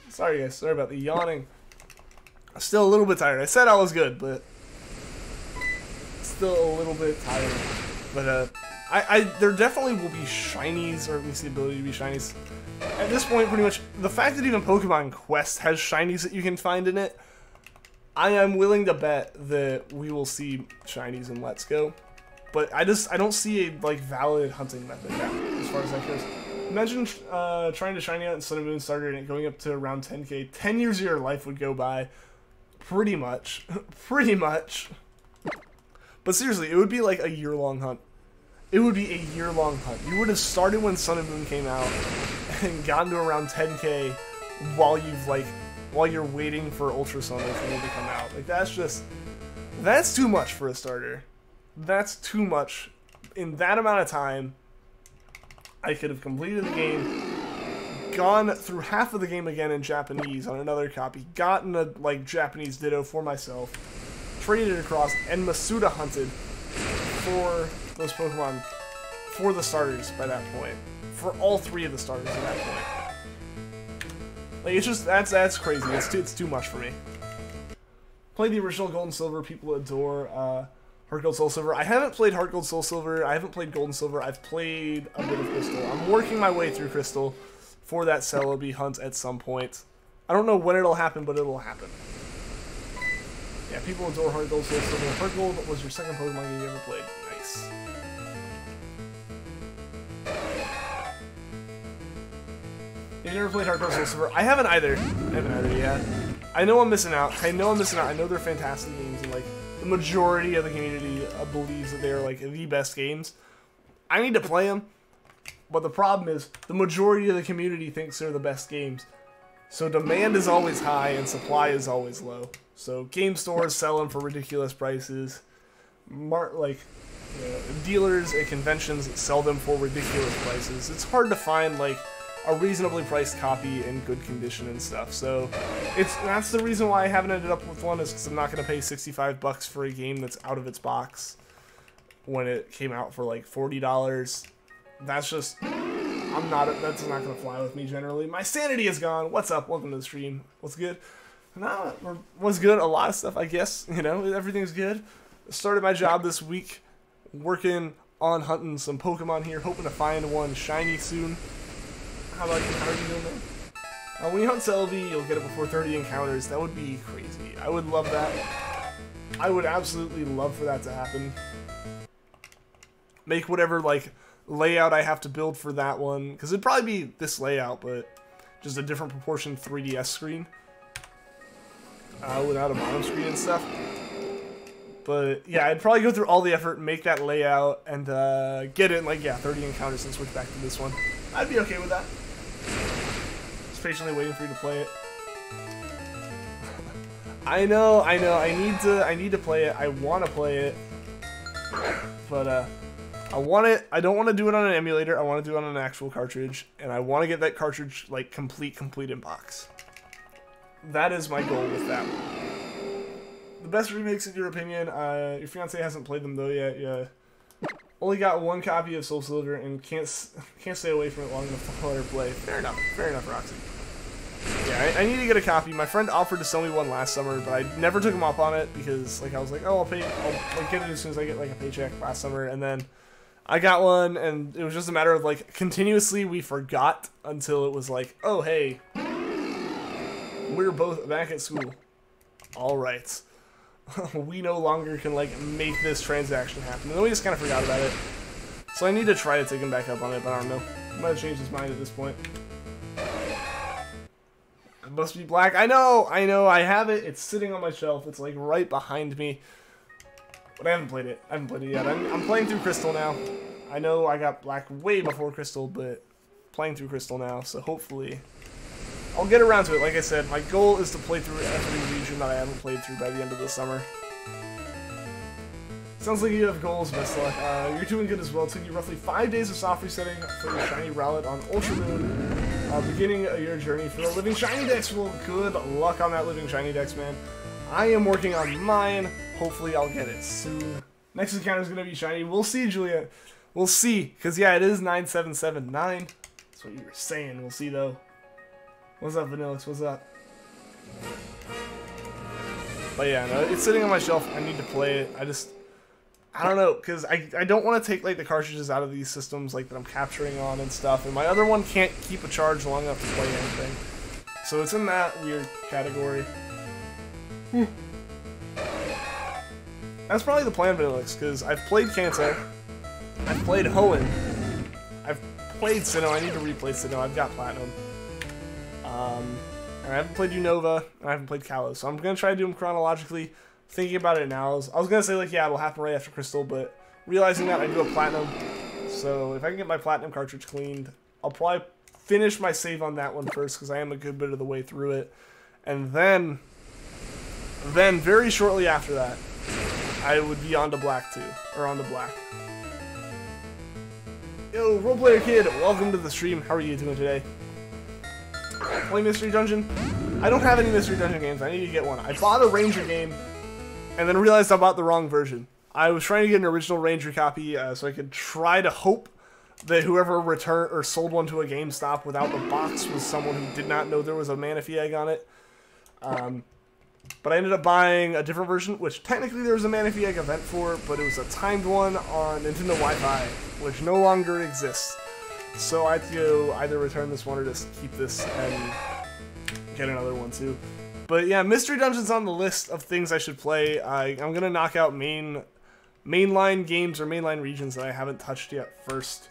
Sorry guys, sorry about the yawning. I'm still a little bit tired. I said I was good, but still a little bit tired. But there definitely will be Shinies, or at least the ability to be Shinies. At this point, pretty much, the fact that even Pokemon Quest has Shinies that you can find in it, I am willing to bet that we will see Shinies in Let's Go. But I don't see a like valid hunting method as far as that goes. Imagine trying to shiny out in Sun and Moon starter and it going up to around 10k. 10 years of your life would go by. Pretty much. Pretty much. But seriously, it would be like a year-long hunt. It would be a year-long hunt. You would have started when Sun and Moon came out and gotten to around 10k while you're waiting for Ultra Sun or something to come out. Like that's too much for a starter. That's too much. In that amount of time, I could have completed the game, gone through half of the game again in Japanese on another copy, gotten a like Japanese Ditto for myself, traded it across, and Masuda hunted for those Pokemon for the starters by that point. For all three of the starters at that point. Like, it's just, that's crazy. It's too much for me. Played the original Gold and Silver. People adore Heart Gold Soul Silver. I haven't played Heart Gold Soul Silver. I haven't played Gold and Silver. I've played a bit of Crystal. I'm working my way through Crystal for that Celebi hunt at some point. I don't know when it'll happen, but it'll happen. Yeah, people adore Heart Gold Soul Silver. Heart Gold was your second Pokemon game you ever played. Nice. You've never played Heart Gold Soul Silver? I haven't either. Yeah. I know I'm missing out. I know they're fantastic games, and like the majority of the community believes that they are like the best games. I need to play them, but the problem is the majority of the community thinks they're the best games. So demand is always high and supply is always low. So game stores sell them for ridiculous prices. Dealers at conventions sell them for ridiculous prices. It's hard to find like a reasonably priced copy in good condition and stuff. So that's the reason why I haven't ended up with one, is because I'm not going to pay $65 for a game that's out of its box when it came out for like $40. That's just, that's not going to fly with me generally. My sanity is gone. What's up? Welcome to the stream. What's good? No, what's good? A lot of stuff, I guess. You know, everything's good. Started my job this week, working on hunting some Pokemon here, hoping to find one shiny soon. How about you? How are you doing, man? When you hunt Celebi, you'll get it before 30 encounters. That would be crazy. I would love that. I would absolutely love for that to happen. Make whatever, like, layout I have to build for that one. Because it'd probably be this layout, but just a different proportion 3DS screen. Without a mono screen and stuff. But, yeah, I'd probably go through all the effort, make that layout, and get it in, like, yeah, 30 encounters and switch back to this one. I'd be okay with that. Just patiently waiting for you to play it. I know. I need to play it. I want to play it. But, I want it. I don't want to do it on an emulator. I want to do it on an actual cartridge. And I want to get that cartridge, like, complete in box. That is my goal with that one. The best remakes, in your opinion? Your fiance hasn't played them, though, yet. Yeah. Only got one copy of Soul Silver and can't stay away from it long enough to let her play. Fair enough, Roxy. Yeah, I need to get a copy. My friend offered to sell me one last summer, but I never took him up on it because, like, I was like, oh, I'll like, get it as soon as I get like a paycheck last summer, and then I got one, and it was just a matter of like continuously we forgot until it was like, oh hey, we're both back at school. Alright. We no longer can, like, make this transaction happen. And then we just kind of forgot about it. So I need to try to take him back up on it, but I don't know. He might have changed his mind at this point. It must be black. I know, I have it. It's sitting on my shelf. It's, like, right behind me. But I haven't played it. I haven't played it yet. I'm playing through Crystal now. I know I got black way before Crystal, but playing through Crystal now, so hopefully I'll get around to it. Like I said, my goal is to play through every region that I haven't played through by the end of the summer. Sounds like you have goals, best luck. You're doing good as well. It took you roughly 5 days of soft resetting for your shiny Rowlet on Ultra Moon, beginning your journey for the Living Shiny Dex. Well, good luck on that Living Shiny Dex, man. I am working on mine. Hopefully I'll get it soon. Next encounter is going to be shiny. We'll see, Julia. We'll see. Because, yeah, it is 9779. That's what you were saying. We'll see, though. What's up, Vanillix? What's up? But, yeah, no, it's sitting on my shelf. I need to play it. I don't know, because I don't want to take, like, the cartridges out of these systems, like, that I'm capturing on and stuff. And my other one can't keep a charge long enough to play anything. So it's in that weird category. That's probably the plan, Vanillix, because I've played Kanto, I've played Hoenn, I've played Sinnoh. I need to replay Sinnoh. I've got Platinum. And I haven't played Unova, and I haven't played Kalos, so I'm going to try to do them chronologically. Thinking about it now, I was going to say, like, yeah, it'll happen right after Crystal, but realizing that I do a Platinum, so if I can get my Platinum cartridge cleaned, I'll probably finish my save on that one first, because I am a good bit of the way through it, and then very shortly after that, I would be on to Black too, or on to Black. Yo, Roleplayer Kid, welcome to the stream. How are you doing today? Play Mystery Dungeon? I don't have any Mystery Dungeon games. I need to get one. I bought a Ranger game, and then realized I bought the wrong version. I was trying to get an original Ranger copy, so I could try to hope that whoever returned or sold one to a GameStop without the box was someone who did not know there was a Manaphy egg on it. But I ended up buying a different version, which technically there was a Manaphy Egg event for, but it was a timed one on Nintendo Wi-Fi, which no longer exists. So I had to go either return this one or just keep this and get another one too. But yeah, Mystery Dungeon's on the list of things I should play. I'm going to knock out mainline games or mainline regions that I haven't touched yet first.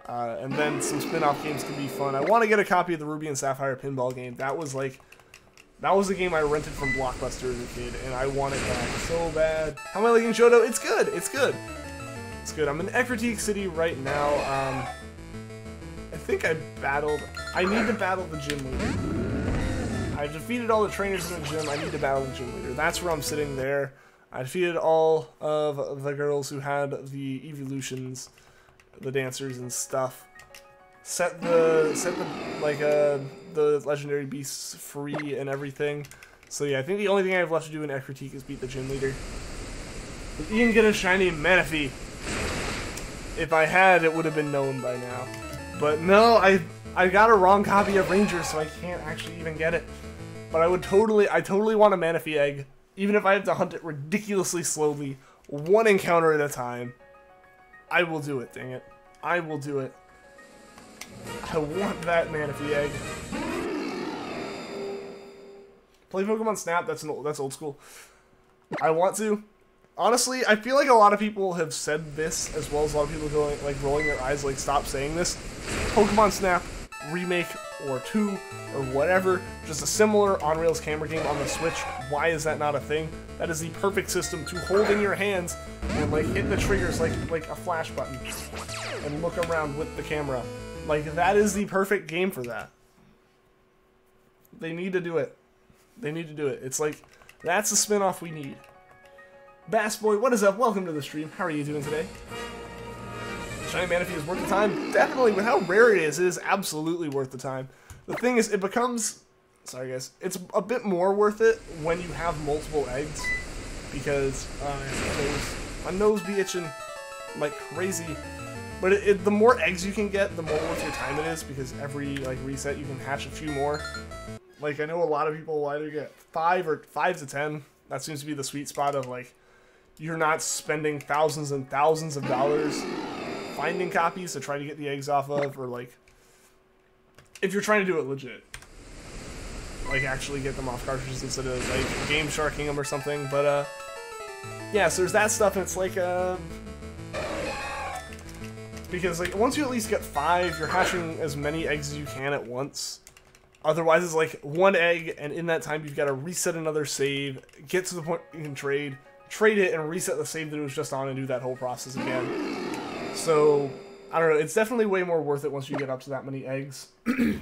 And then some spin-off games can be fun. I want to get a copy of the Ruby and Sapphire pinball game. That was the game I rented from Blockbuster as a kid, and I want it back so bad. How am I liking Johto? It's good. It's good. It's good. I'm in Ecruteak City right now. I think I need to battle the gym leader. I defeated all the trainers in the gym. I need to battle the gym leader. That's where I'm sitting there. I defeated all of the girls who had the evolutions, the dancers and stuff. Set the legendary beasts free and everything. So yeah, I think the only thing I have left to do in Ecruteak is beat the gym leader. Did Ian get a shiny Manaphy? If I had, it would have been known by now. But no, I got a wrong copy of Ranger, so I can't actually even get it. But I totally want a Manaphy egg, even if I have to hunt it ridiculously slowly, one encounter at a time. I will do it, dang it. I will do it. I want that Manaphy egg. Play Pokemon Snap, that's old school. I want to. Honestly, I feel like a lot of people have said this, as well as a lot of people going, like, rolling their eyes, like, stop saying this. Pokemon Snap Remake or 2 or whatever, just a similar on-rails camera game on the Switch. Why is that not a thing? That is the perfect system to hold in your hands and, like, hit the triggers like a flash button and look around with the camera. Like, that is the perfect game for that. They need to do it. They need to do it. It's like, that's the spin-off we need. Bass Boy, what is up? Welcome to the stream. How are you doing today? Shiny Manaphy is worth the time? Definitely. With how rare it is absolutely worth the time. The thing is, it becomes... Sorry, guys. It's a bit more worth it when you have multiple eggs. Because, my nose be itching like crazy. But the more eggs you can get, the more worth your time it is. Because every, like, reset, you can hatch a few more. Like, I know a lot of people will either get 5 to 10. That seems to be the sweet spot of, like, you're not spending thousands and thousands of dollars finding copies to try to get the eggs off of, or, like, if you're trying to do it legit. like actually get them off cartridges instead of like game sharking them or something. But yeah, so there's that stuff, and it's like because like once you at least get 5, you're hatching as many eggs as you can at once. Otherwise, it's like 1 egg, and in that time, you've got to reset another save, get to the point you can trade it, and reset the save that it was just on, and do that whole process again. So, I don't know, it's definitely way more worth it once you get up to that many eggs. 1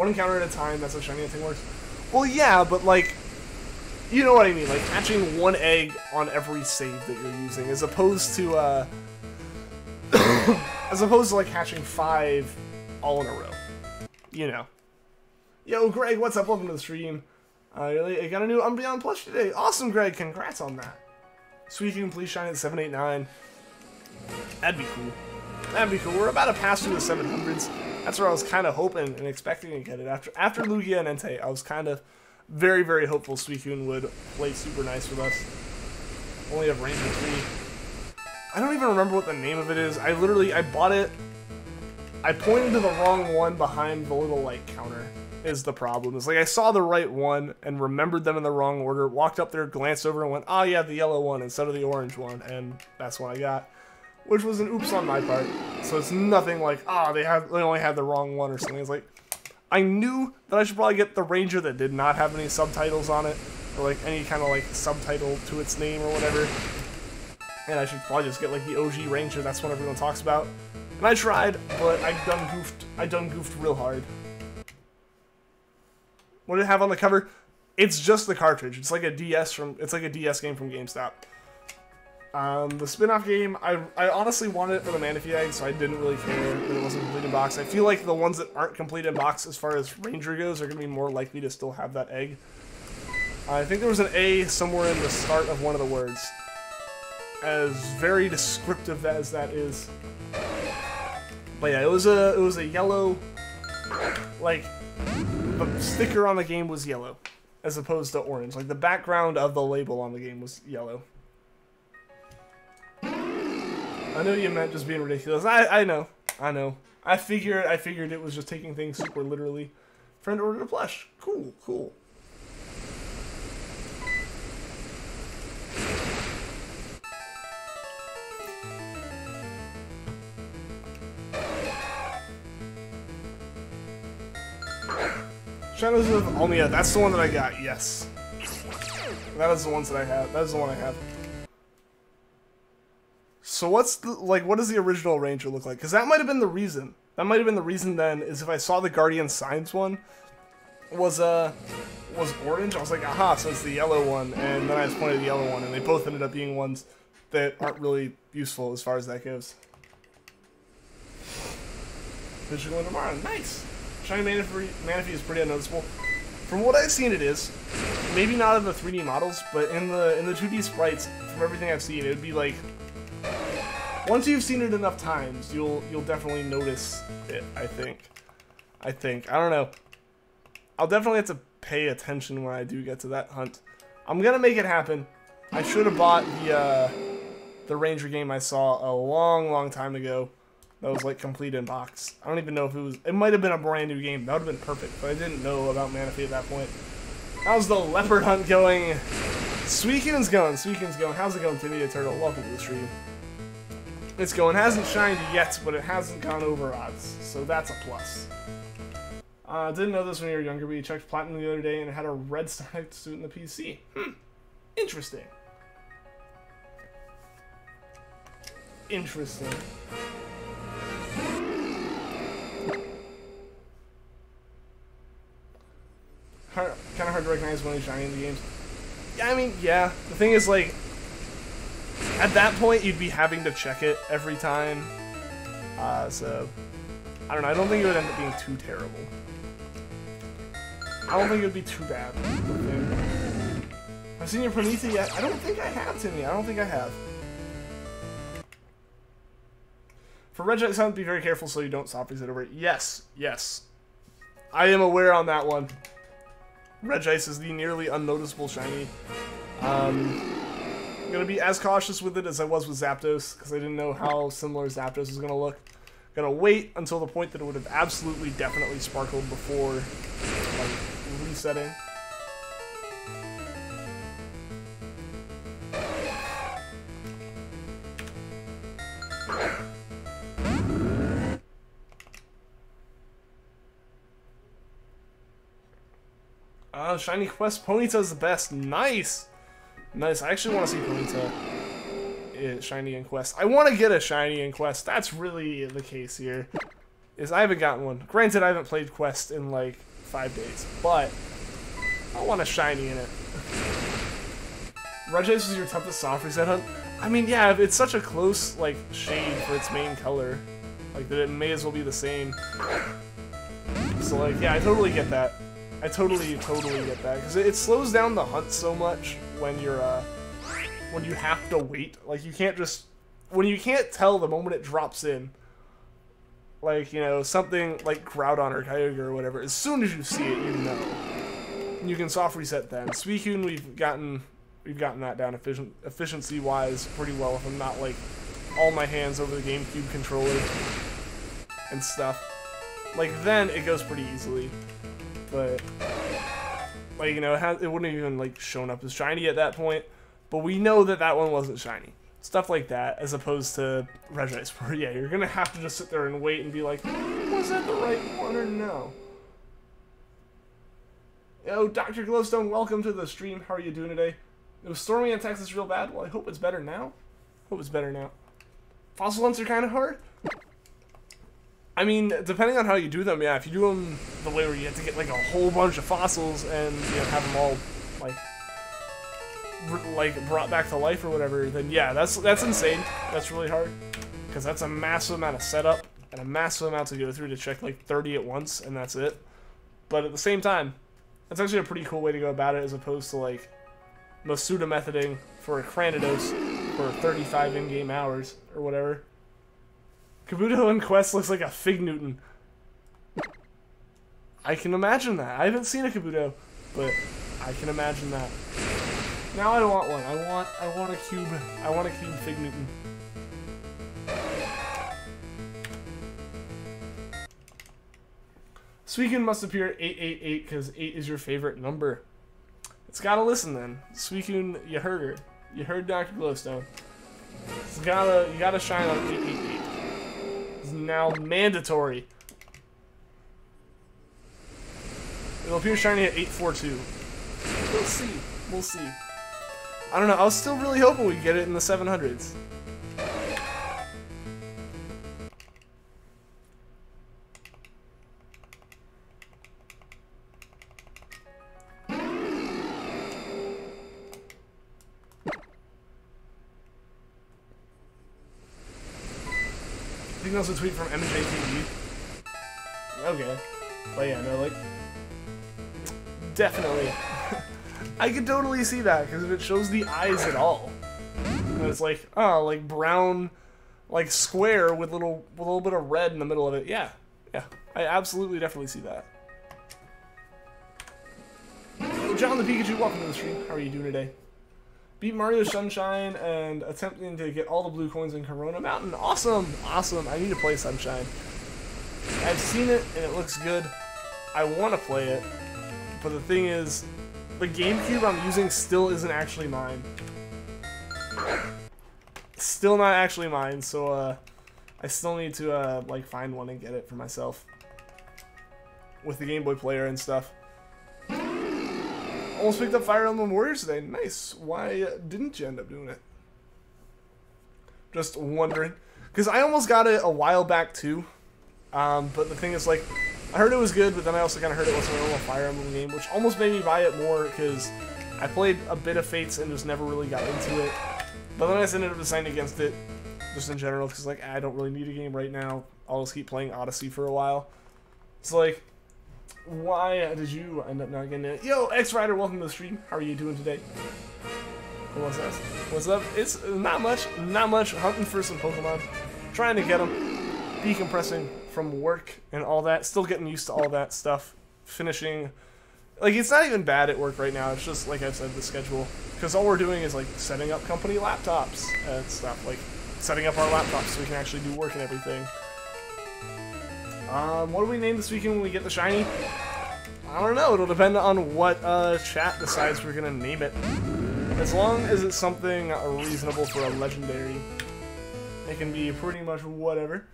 encounter at a time, that's how shiny thing works. Well, yeah, but like, you know what I mean, like hatching 1 egg on every save that you're using, as opposed to like hatching 5 all in a row. You know. Yo, Greg, what's up? Welcome to the stream. I got a new Umbreon plush today. Awesome, Greg. Congrats on that. Suicune, please shine at 789. That'd be cool. That'd be cool. We're about to pass through the 700s. That's where I was kind of hoping and expecting to get it. After Lugia and Entei, I was kind of very, very hopeful Suicune would play super nice with us. Only have Ranger 3. I don't even remember what the name of it is. I bought it. I pointed to the wrong one behind the little, like, counter, is the problem. It's like I saw the right one and remembered them in the wrong order, walked up there, glanced over, and went, oh yeah, the yellow one instead of the orange one, and that's what I got. Which was an oops on my part. So it's nothing like, they only had the wrong one or something. It's like, I knew that I should probably get the Ranger that did not have any subtitles on it, or like any kind of like subtitle to its name or whatever. And I should probably just get like the OG Ranger, that's what everyone talks about. And I tried, but I done goofed real hard. What did it have on the cover? It's just the cartridge. It's like a DS game from GameStop. The spin-off game, I honestly wanted it for the Manaphy egg, so I didn't really care that it wasn't complete in box. I feel like the ones that aren't complete in box as far as Ranger goes are going to be more likely to still have that egg. I think there was an A somewhere in the start of one of the words. As very descriptive as that is. But yeah, it was a yellow, like, the sticker on the game was yellow, as opposed to orange. Like, the background of the label on the game was yellow. I know you meant just being ridiculous. I know. I figured it was just taking things super literally. Friend ordered a plush. Cool. Shadows of Almia, that's the one that I got, yes. That is the ones that I have. That is the one I have. So what does the original Ranger look like? Because that might have been the reason. That might have been the reason then, is if I saw the Guardian Signs one was orange, I was like, aha, so it's the yellow one, and then I just pointed to the yellow one, and they both ended up being ones that aren't really useful as far as that goes. Digital tomorrow, nice! Shiny Manaphy is pretty unnoticeable. From what I've seen, it is. Maybe not in the 3D models, but in the 2D sprites, from everything I've seen, it would be like, once you've seen it enough times, you'll definitely notice it, I think. I don't know. I'll definitely have to pay attention when I do get to that hunt. I'm gonna make it happen. I should have bought the Ranger game I saw a long time ago. That was like complete in box. I don't even know if it might have been a brand new game. That would have been perfect, but I didn't know about Manaphy at that point. How's the leopard hunt going? Suicune's going. How's it going, Timmy the Turtle? Welcome to the stream. It's going. Hasn't shined yet, but it hasn't gone over odds, so that's a plus. Didn't know this when you were younger, but you checked Platinum the other day and it had a red Sonic suit in the PC. Interesting. Kind of hard to recognize when he's shining in the games. Yeah, I mean, yeah. The thing is, like, at that point, you'd be having to check it every time. So, I don't know. I don't think it would end up being too terrible. I don't think it would be too bad. I've seen your Ponyta yet? I don't think I have, Timmy. I don't think I have. For Regite Sound, be very careful so you don't soft reset over it. Yes. I am aware on that one. Regice is the nearly unnoticeable shiny. I'm gonna be as cautious with it as I was with Zapdos, because I didn't know how similar Zapdos was gonna look. Gonna wait until the point that it would have absolutely definitely sparkled before like resetting. Shiny Quest. Ponyta's the best. Nice! Nice. I actually want to see Ponyta shiny in Quest. I want to get a shiny in Quest. That's really the case here. Is I haven't gotten one. Granted, I haven't played Quest in like 5 days, but I want a shiny in it. Regice is your toughest soft reset hunt? I mean, yeah, it's such a close like shade for its main color, like that it may as well be the same. So like, yeah, I totally get that. I totally get that, because it slows down the hunt so much when you're, when you have to wait. Like, you can't just, when you can't tell the moment it drops in, like, you know, something like Groudon or Kyogre or whatever, as soon as you see it, you know. And you can soft reset then. Suicune, we've gotten that down efficiency-wise pretty well, if I'm not, like, all my hands over the GameCube controller and stuff. Like, then it goes pretty easily. But, like, you know, it wouldn't have even, like, shown up as shiny at that point. But we know that that one wasn't shiny. Stuff like that, as opposed to Regice, where, yeah, you're gonna have to just sit there and wait and be like, was that the right one or no? Yo, Dr. Glowstone, welcome to the stream. How are you doing today? It was stormy in Texas real bad. Well, I hope it's better now. Hope it's better now. Fossil hunts are kind of hard. I mean, depending on how you do them, yeah, if you do them the way where you have to get, like, a whole bunch of fossils and, you know, have them all, like brought back to life or whatever, then yeah, that's insane. That's really hard, because that's a massive amount of setup and a massive amount to go through to check, like, 30 at once, and that's it. But at the same time, that's actually a pretty cool way to go about it, as opposed to, like, Masuda methoding for a Cranidos for 35 in-game hours, or whatever. Kabuto in Quest looks like a Fig Newton. I can imagine that. I haven't seen a Kabuto, but I can imagine that. Now I want one. I want a cube. I want a cube Fig Newton. Suicune must appear 888 because 8 is your favorite number. It's gotta listen then. Suicune, you heard her. You heard Dr. Glowstone. You gotta shine on 888. It's now mandatory. It'll appear shiny at 842. We'll see. We'll see. I don't know. I was still really hoping we'd get it in the 700s. I think that was a tweet from MJTV. Okay. But yeah, no, like, definitely. I could totally see that, because if it shows the eyes at all. And it's like, oh, like brown, like square with a little bit of red in the middle of it. Yeah. Yeah. I absolutely definitely see that. John the Pikachu, welcome to the stream. How are you doing today? Beat Mario Sunshine and attempting to get all the blue coins in Corona Mountain. Awesome! Awesome. I need to play Sunshine. I've seen it and it looks good. I want to play it. But the thing is, the GameCube I'm using still isn't actually mine. Still not actually mine, so I still need to like find one and get it for myself. With the Game Boy player and stuff. Almost picked up Fire Emblem Warriors today. Nice. Why didn't you end up doing it? Just wondering. Because I almost got it a while back too. But the thing is, like, I heard it was good, but then I also kind of heard it wasn't a real Fire Emblem game, which almost made me buy it more because I played a bit of Fates and just never really got into it. But then I just ended up deciding against it, just in general, because, like, I don't really need a game right now. I'll just keep playing Odyssey for a while. It's like, why did you end up not getting it? Yo, X-Rider, welcome to the stream. How are you doing today? What's up? What's up? It's not much. Not much. Hunting for some Pokemon. Trying to get them. Decompressing from work and all that. Still getting used to all that stuff. Finishing. Like, it's not even bad at work right now. It's just, like I said, the schedule. Because all we're doing is, like, setting up company laptops and stuff. Like, setting up our laptops so we can actually do work and everything. What do we name this weekend when we get the shiny? I don't know. It'll depend on what chat decides we're gonna name it. As long as it's something reasonable for a legendary, it can be pretty much whatever.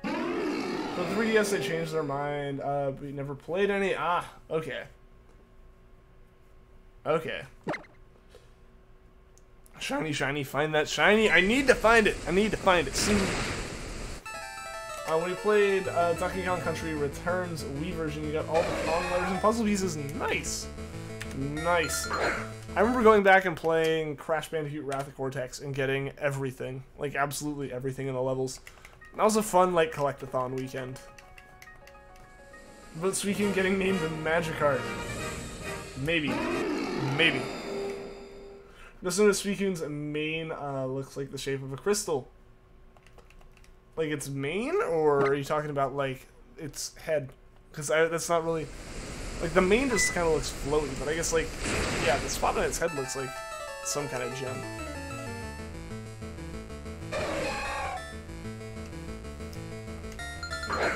For 3DS, they changed their mind. We never played any. Ah, okay. Okay. Shiny, shiny, find that shiny. I need to find it. I need to find it soon. When we played Donkey Kong Country Returns Wii version, you got all the Kong letters and puzzle pieces. Nice. Nice. I remember going back and playing Crash Bandicoot Wrath of Cortex and getting everything. Like, absolutely everything in the levels. That was a fun, like, collect-a-thon weekend. But Suicune getting named the Magikarp. Maybe. Maybe. Just notice Suicune's mane looks like the shape of a crystal. Like its mane, or are you talking about like its head? Because that's not really like the mane just kind of looks floaty, but I guess like yeah, the spot on its head looks like some kind of gem.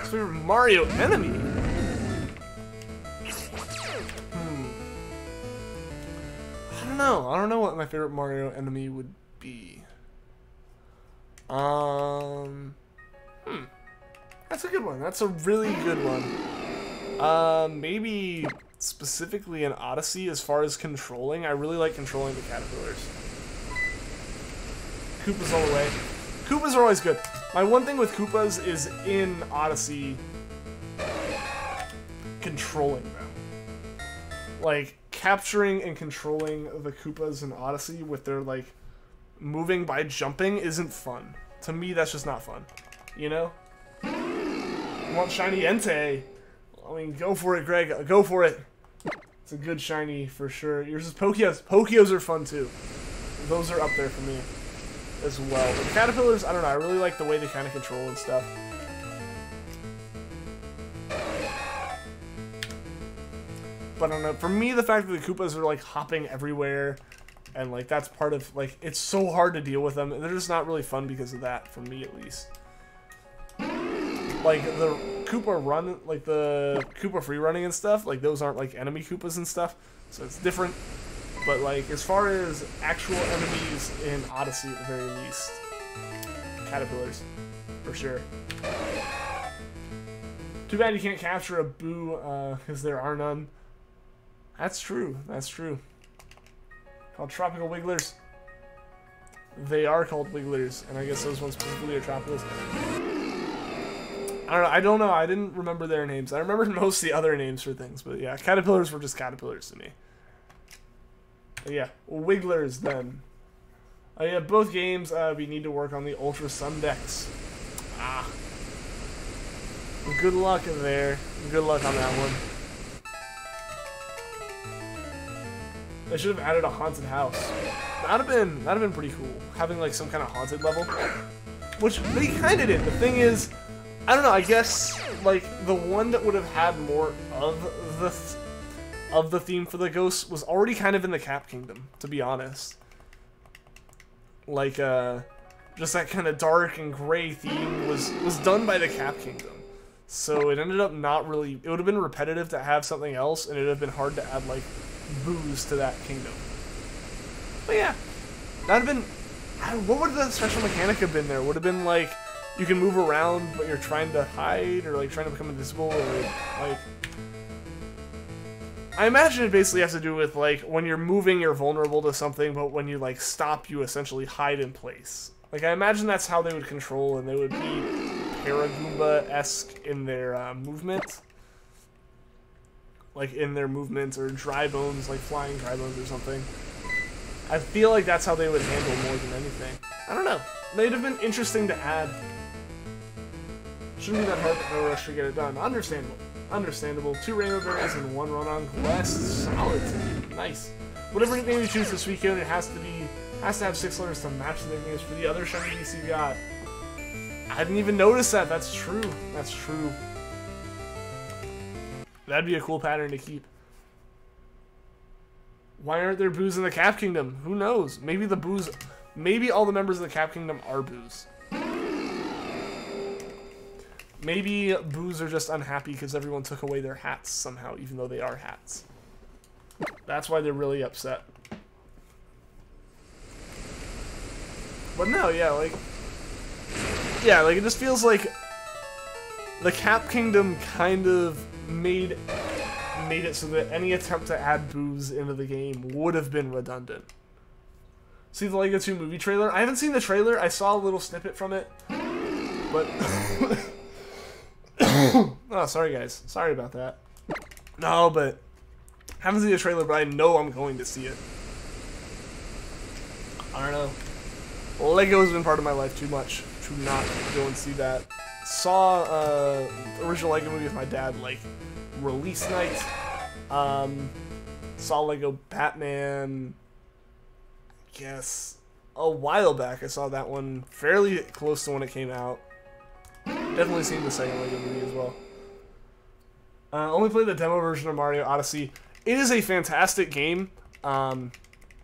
It's favorite Mario enemy. I don't know what my favorite Mario enemy would be. That's a good one. That's a really good one. Maybe specifically in Odyssey as far as controlling. I really like controlling the caterpillars. Koopas all the way. Koopas are always good. My one thing with Koopas is in Odyssey, controlling them. Like, capturing and controlling the Koopas in Odyssey with their, like, moving by jumping isn't fun. To me, that's just not fun. You know? You want shiny Entei? I mean, go for it, Greg. Go for it. It's a good shiny for sure. Yours is Pokeos. Pokeos are fun, too. Those are up there for me as well. But the caterpillars, I don't know. I really like the way they kind of control and stuff. But I don't know, for me, the fact that the Koopas are, like, hopping everywhere, and, like, that's part of, like, it's so hard to deal with them, and they're just not really fun because of that, for me, at least. Like, the Koopa run, like, the Koopa free running and stuff, like, those aren't, like, enemy Koopas and stuff, so it's different. But, like, as far as actual enemies in Odyssey, at the very least, caterpillars, for sure. Too bad you can't capture a Boo, because there are none. That's true. That's true. Called Tropical Wigglers. They are called Wigglers, and I guess those ones specifically are Tropicals. I don't know. I didn't remember their names. I remembered most of the other names for things, but yeah, caterpillars were just caterpillars to me. But yeah, Wigglers then. Yeah, both games we need to work on the Ultra Sun decks. Ah. Good luck in there. Good luck on that one. They should have added a haunted house. That'd have been pretty cool. Having like some kind of haunted level. Which they kinda did. The thing is, I don't know, I guess like the one that would have had more of the theme for the ghosts was already kind of in the Cap Kingdom, to be honest. Like just that kind of dark and gray theme was done by the Cap Kingdom. So it ended up not really, it would have been repetitive to have something else, and it would have been hard to add like boos to that kingdom. But yeah, that'd have been, what would the special mechanic have been there? Would have been like, you can move around, but you're trying to hide, or like trying to become invisible, or like, I imagine it basically has to do with like, when you're moving, you're vulnerable to something, but when you like stop, you essentially hide in place. Like, I imagine that's how they would control, and they would be Paragoomba-esque in their movement. Like, in their movements, or dry bones, like flying dry bones or something. I feel like that's how they would handle more than anything. I don't know. They'd have been interesting to add. Shouldn't be that hard, but no rush to get it done. Understandable. Understandable. 2 rainbow berries and 1 run on glass. Solid to me. Nice. Whatever nickname you choose this weekend, it has to have 6 letters to match the nicknames for the other shiny DC you got. I didn't even notice that. That's true. That's true. That'd be a cool pattern to keep. Why aren't there boos in the Cap Kingdom? Who knows? Maybe the boos Maybe all the members of the Cap Kingdom are boos. Maybe boos are just unhappy because everyone took away their hats somehow, even though they are hats. That's why they're really upset. But no, yeah, like... Yeah, like, it just feels like the Cap Kingdom kind of made it so that any attempt to add boos into the game would have been redundant. See the Lego 2 movie trailer? I haven't seen the trailer. I saw a little snippet from it. But... oh, sorry guys. Sorry about that. No, but... haven't seen the trailer, but I know I'm going to see it. I don't know. Lego has been part of my life too much to not go and see that. Saw original Lego movie with my dad, like, release night. Saw Lego Batman, I guess, a while back. I saw that one fairly close to when it came out. Definitely seen the second Lego movie as well. Only played the demo version of Mario Odyssey. It is a fantastic game.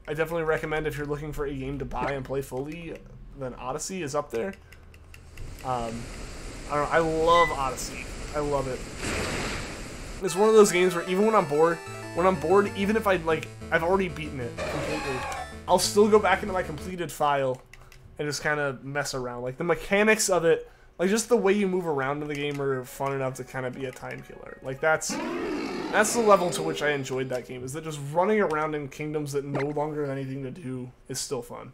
I definitely recommend if you're looking for a game to buy and play fully, then Odyssey is up there. I don't know, I love Odyssey. I love it. It's one of those games where even when I'm bored, even if I've already beaten it completely, I'll still go back into my completed file and just kind of mess around. Like, the mechanics of it, like, just the way you move around in the game are fun enough to kind of be a time killer. Like, that's the level to which I enjoyed that game, is that just running around in kingdoms that no longer have anything to do is still fun.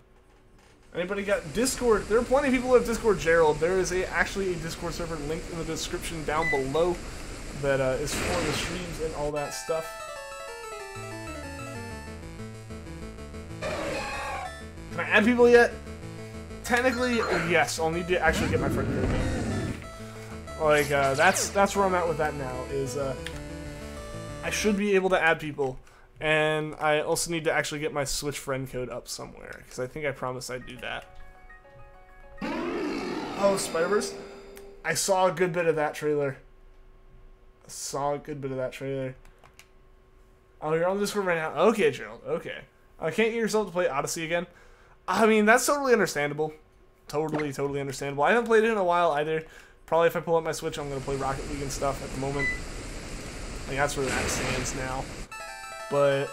Anybody got Discord? There are plenty of people who have Discord, Gerald. There is actually a Discord server linked in the description down below that is for the streams and all that stuff. Can I add people yet? Technically, yes. I'll need to actually get my friend code though. Like, that's where I'm at with that now, is, I should be able to add people, and I also need to actually get my Switch friend code up somewhere, because I think I promised I'd do that. Oh, Spider-Verse? I saw a good bit of that trailer. Oh, you're on the Discord right now? Okay, Gerald, okay. Can't get yourself to play Odyssey again? I mean, that's totally understandable. Totally understandable. I haven't played it in a while either. Probably if I pull up my Switch, I'm going to play Rocket League and stuff at the moment. Like, that's where that stands now. But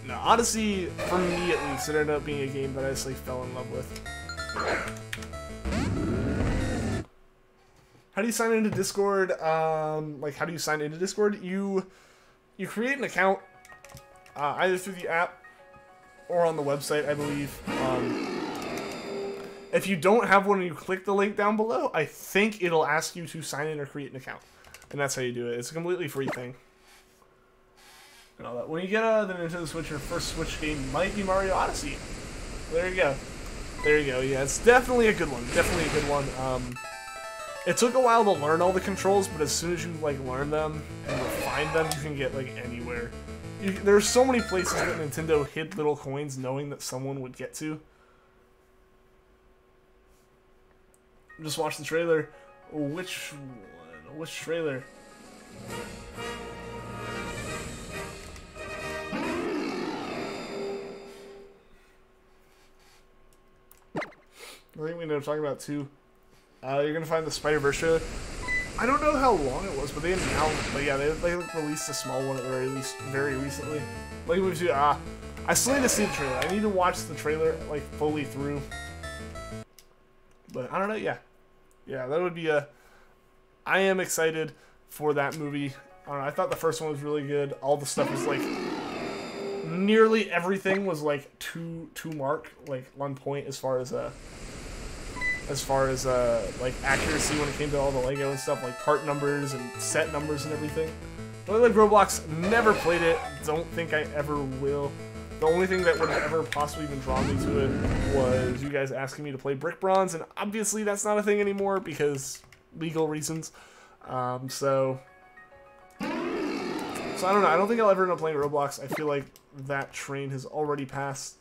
no, Odyssey, for me at least, it ended up being a game that I just, like, fell in love with. How do you sign into Discord? Like, how do you sign into Discord? You create an account, either through the app or on the website, I believe. If you don't have one and you click the link down below, I think it'll ask you to sign in or create an account. And that's how you do it. It's a completely free thing. And all that. When you get the Nintendo Switch, your first Switch game might be Mario Odyssey. There you go. There you go. Yeah, it's definitely a good one. Definitely a good one. It took a while to learn all the controls, but as soon as you, like, learn them and refine them, you can get, like, anywhere. There's so many places that Nintendo hid little coins knowing that someone would get to. Just watch the trailer. Which one? Which trailer? I think we know what I'm talking about too. You're gonna find the Spider-Verse trailer. I don't know how long it was, but they announced. But yeah, they released a small one at the very least very recently. Like we do. I still need to see the trailer. I need to watch the trailer like fully through. But I don't know. Yeah, that would be a. I am excited for that movie. I don't know. I thought the first one was really good. All the stuff was like. Nearly everything was like to mark, like on point as far as like accuracy when it came to all the Lego and stuff, like part numbers and set numbers and everything. But like Roblox, never played it. Don't think I ever will. The only thing that would have ever possibly even drawn me to it was you guys asking me to play Brick Bronze, and obviously that's not a thing anymore because legal reasons. So I don't know. I don't think I'll ever end up playing Roblox. I feel like that train has already passed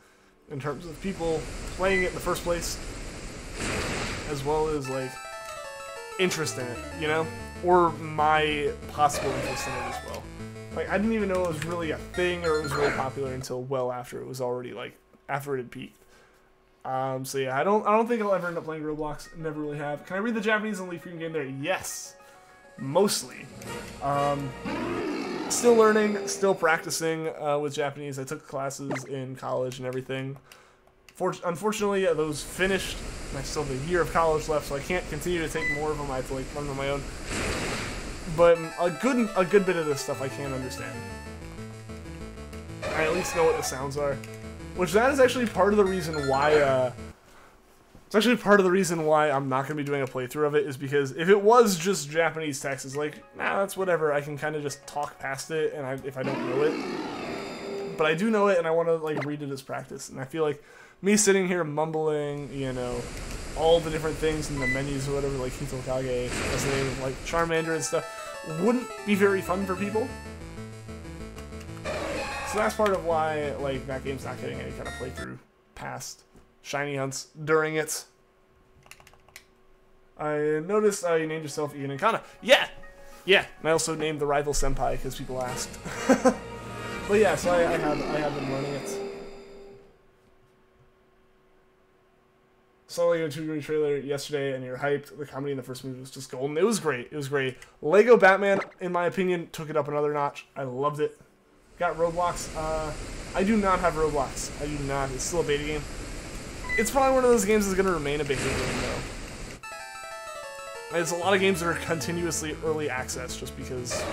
in terms of people playing it in the first place, as well as like interest in it, you know, or my possible interest in it as well. Like I didn't even know it was really a thing or it was really popular until well after it was already like after it had peaked. So yeah, I don't think I'll ever end up playing Roblox. Never really have. Can I read the Japanese and Leafgreen game there? Yes, mostly. Still learning, still practicing with Japanese. I took classes in college and everything. Unfortunately, those finished. I still have a year of college left, so I can't continue to take more of them. I have to like run on my own. But a good bit of this stuff I can understand. I at least know what the sounds are, which that is actually part of the reason why. It's actually part of the reason why I'm not going to be doing a playthrough of it, is because if it was just Japanese text, it's like, nah, that's whatever. I can kind of just talk past it, and if I don't know it. But I do know it, and I want to like read it as practice. And I feel like me sitting here mumbling, you know, all the different things in the menus or whatever, like Hitokage, as the name of like Charmander and stuff, wouldn't be very fun for people. So that's part of why like that game's not getting any kind of playthrough past shiny hunts during it. I noticed you named yourself Ian and Kana. Yeah! Yeah, and I also named the rival senpai because people asked. But yeah, so I have been learning it. Saw like a 2 trailer yesterday and you're hyped. The comedy in the first movie was just golden. It was great. It was great. Lego Batman, in my opinion, took it up another notch. I loved it. Got Roblox. I do not have Roblox. I do not. It's still a beta game. It's probably one of those games that's going to remain a beta game, though. There's a lot of games that are continuously early access just because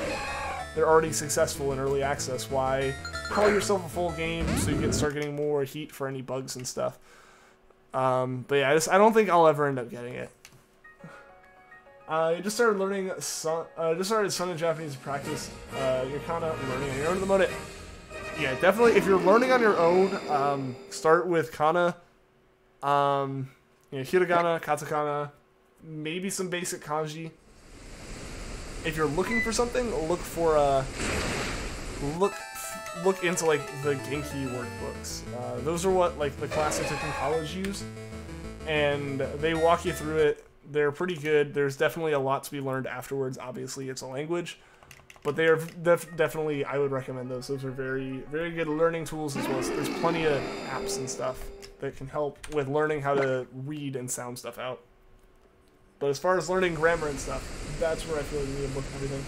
they're already successful in early access. Why call yourself a full game so you can start getting more heat for any bugs and stuff? But yeah, I don't think I'll ever end up getting it. I just started learning Sun in Japanese practice. You're kind of learning on your own at the moment. Yeah, definitely. If you're learning on your own, start with kana, you know, hiragana, katakana, maybe some basic kanji. If you're looking for something, look for look into like the Genki workbooks. Those are what like the classes I took in college use, and they walk you through it. They're pretty good. There's definitely a lot to be learned afterwards. Obviously, it's a language, but they are definitely, I would recommend those. Those are very, very good learning tools as well. As there's plenty of apps and stuff that can help with learning how to read and sound stuff out. But as far as learning grammar and stuff, that's where I feel like you need a book and everything.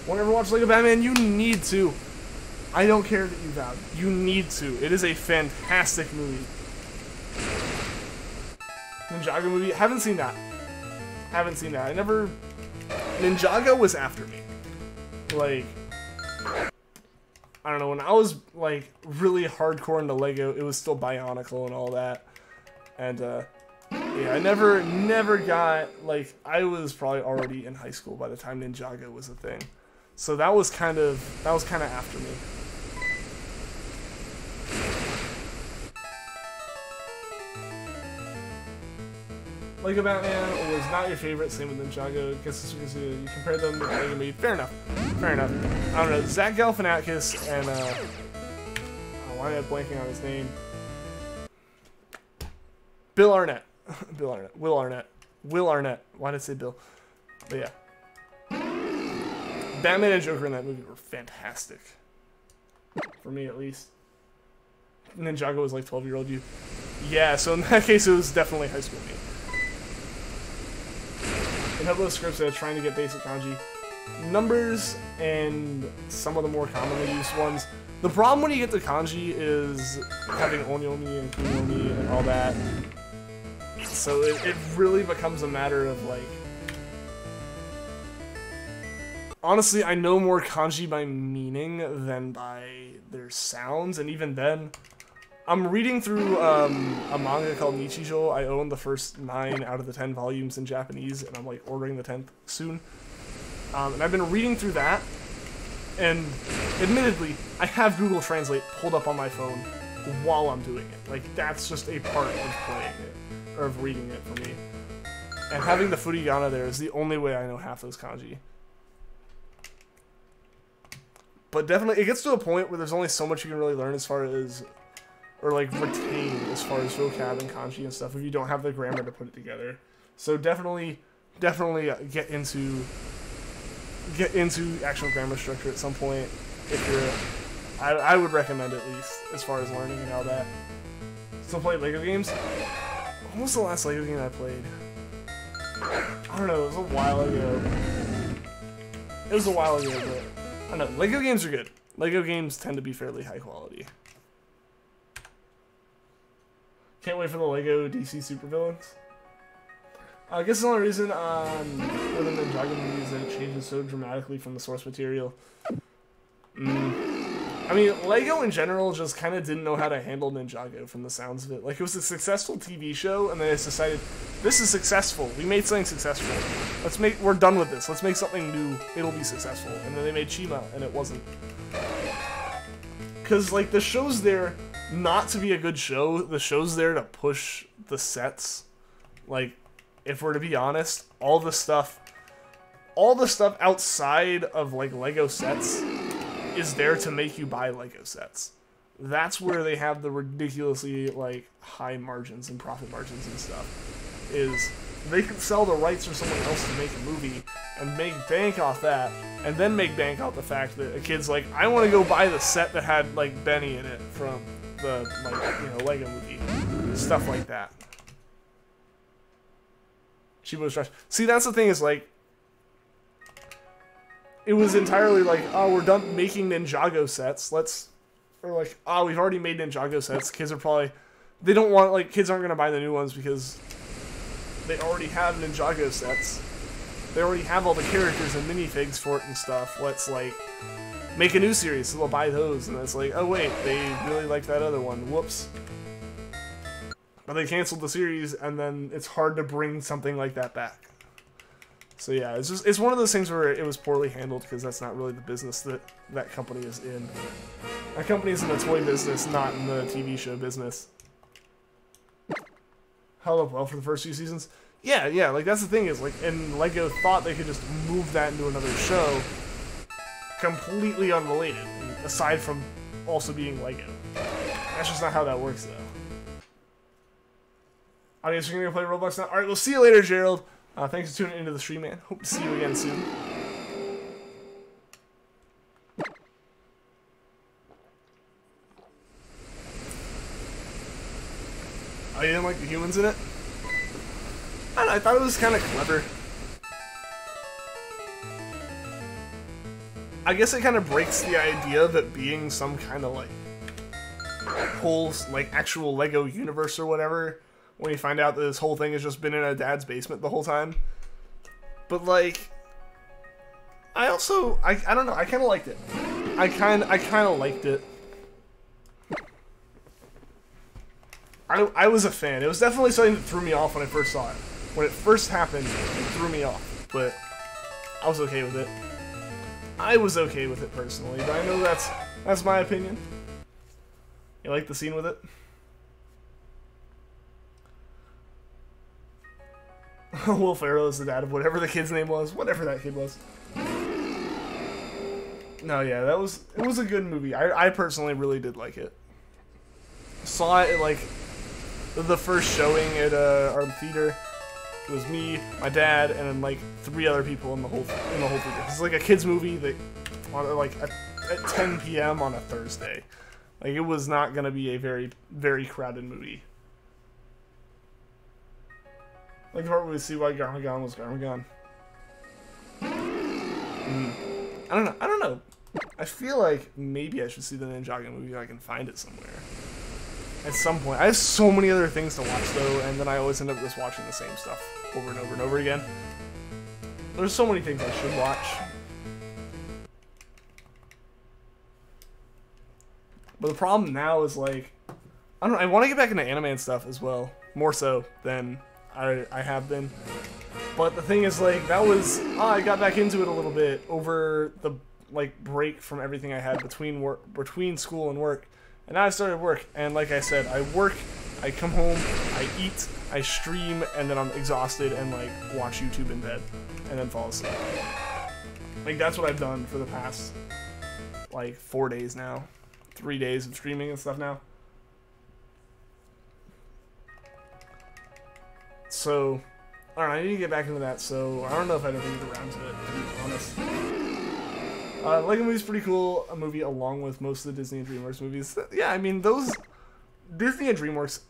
Won't ever watch Lego Batman? You need to. I don't care that you vowed. You need to. It is a fantastic movie. Ninjago movie? Haven't seen that. Haven't seen that. Ninjago was after me. Like, I don't know, when I was, like, really hardcore into Lego, it was still Bionicle and all that. And, yeah, I never got, like, I was probably already in high school by the time Ninjago was a thing. So that was kind of after me. Lego Batman was not your favorite, same with Ninjago. Guess you compare them to Lego Movie. Fair enough. Fair enough. I don't know. Zach Galifianakis and why am I blanking on his name? Bill Arnett. Bill Arnett. Will Arnett. Will Arnett. Why did I say Bill? But yeah. Batman and Joker in that movie were fantastic. For me, at least. Ninjago was like 12-year-old you. Yeah, so in that case, it was definitely high school me. In Hublo scripts, trying to get basic kanji. Numbers and some of the more commonly used ones. The problem when you get to kanji is having onyomi and kunomi and all that. So it really becomes a matter of like... Honestly, I know more kanji by meaning than by their sounds, and even then... I'm reading through a manga called Nichijou. I own the first 9 out of the 10 volumes in Japanese, and I'm like ordering the 10th soon. And I've been reading through that, and admittedly, I have Google Translate pulled up on my phone while I'm doing it. Like, that's just a part of playing it, or of reading it for me. And having the furigana there is the only way I know half those kanji. But definitely, it gets to a point where there's only so much you can really learn as far as... or like retain as far as vocab and kanji and stuff if you don't have the grammar to put it together. So definitely get into actual grammar structure at some point if you're I would recommend at least, as far as learning and all that. Still play Lego games? When was the last Lego game I played? I don't know, it was a while ago. It was a while ago, but I don't know. Lego games are good. Lego games tend to be fairly high quality. Can't wait for the Lego DC supervillains. I guess the only reason for the Ninjago movie is that it changes so dramatically from the source material. I mean, Lego in general just kind of didn't know how to handle Ninjago from the sounds of it. Like, it was a successful TV show, and they just decided, this is successful. We made something successful. We're done with this. Let's make something new. It'll be successful. And then they made Shima, and it wasn't. Because, like, the show's there not to be a good show. The show's there to push the sets. Like, if we're to be honest, all the stuff outside of, like, Lego sets is there to make you buy Lego sets. That's where they have the ridiculously, like, high margins and profit margins and stuff. Is they can sell the rights for someone else to make a movie and make bank off that, and then make bank off the fact that a kid's like, I want to go buy the set that had, like, Benny in it from the, like, you know, Lego movie. Stuff like that. Chibo's trash. See, that's the thing is, like, it was entirely like, oh, we're done making Ninjago sets. Or like, oh, we've already made Ninjago sets. Kids are probably, they don't want, like, kids aren't going to buy the new ones because they already have Ninjago sets. They already have all the characters and minifigs for it and stuff. Let's, like, make a new series, so they'll buy those. And it's like, oh, wait, they really like that other one. Whoops. But they canceled the series, and then it's hard to bring something like that back. So yeah, it's one of those things where it was poorly handled because that's not really the business that company is in. That company is in the toy business, not in the TV show business. Held up well for the first few seasons. Yeah, like that's the thing is like, and Lego thought they could just move that into another show, completely unrelated, aside from also being Lego. That's just not how that works though. Audience, you're gonna play Roblox now? Alright, we'll see you later, Gerald. Thanks for tuning into the stream, man. Hope to see you again soon. Oh, you didn't like the humans in it? I don't know, I thought it was kind of clever. I guess it kind of breaks the idea of it being some kind of, like, whole, like, actual Lego universe or whatever. When you find out that this whole thing has just been in a dad's basement the whole time. But, like, I don't know, I kind of liked it. I kind of liked it. I was a fan. It was definitely something that threw me off when I first saw it. When it first happened, it threw me off. But I was okay with it. I was okay with it personally, but I know that's my opinion. You like the scene with it? Will Ferrell is the dad of whatever the kid's name was, whatever that kid was. No, yeah, it was a good movie. I personally really did like it. Saw it at, like, the first showing at our theater. It was me, my dad, and then, like, 3 other people in the whole theater. It's like a kids movie that, like, at 10 p.m. on a Thursday. Like, it was not gonna be a very, very crowded movie. Like the part where we see why Garmagon was Garmagon. I don't know. I feel like maybe I should see the Ninjago movie if I can find it somewhere. At some point. I have so many other things to watch though, and then I always end up just watching the same stuff over and over and over again. There's so many things I should watch. But the problem now is like, I don't know, I want to get back into anime and stuff as well. More so than I have been. But the thing is, like, that was, I got back into it a little bit over the, like, break from everything I had between school and work. And now I started work, and like I said, I work, I come home, I eat, I stream, and then I'm exhausted and, like, watch YouTube in bed, and then fall asleep. Like, that's what I've done for the past, like, 4 days now. 3 days of streaming and stuff now. So, I don't know, I need to get back into that, so I don't know if I'd ever get around to it, to be honest. Lego Movie's pretty cool. A movie along with most of the Disney and DreamWorks movies. Yeah, I mean, those Disney and DreamWorks,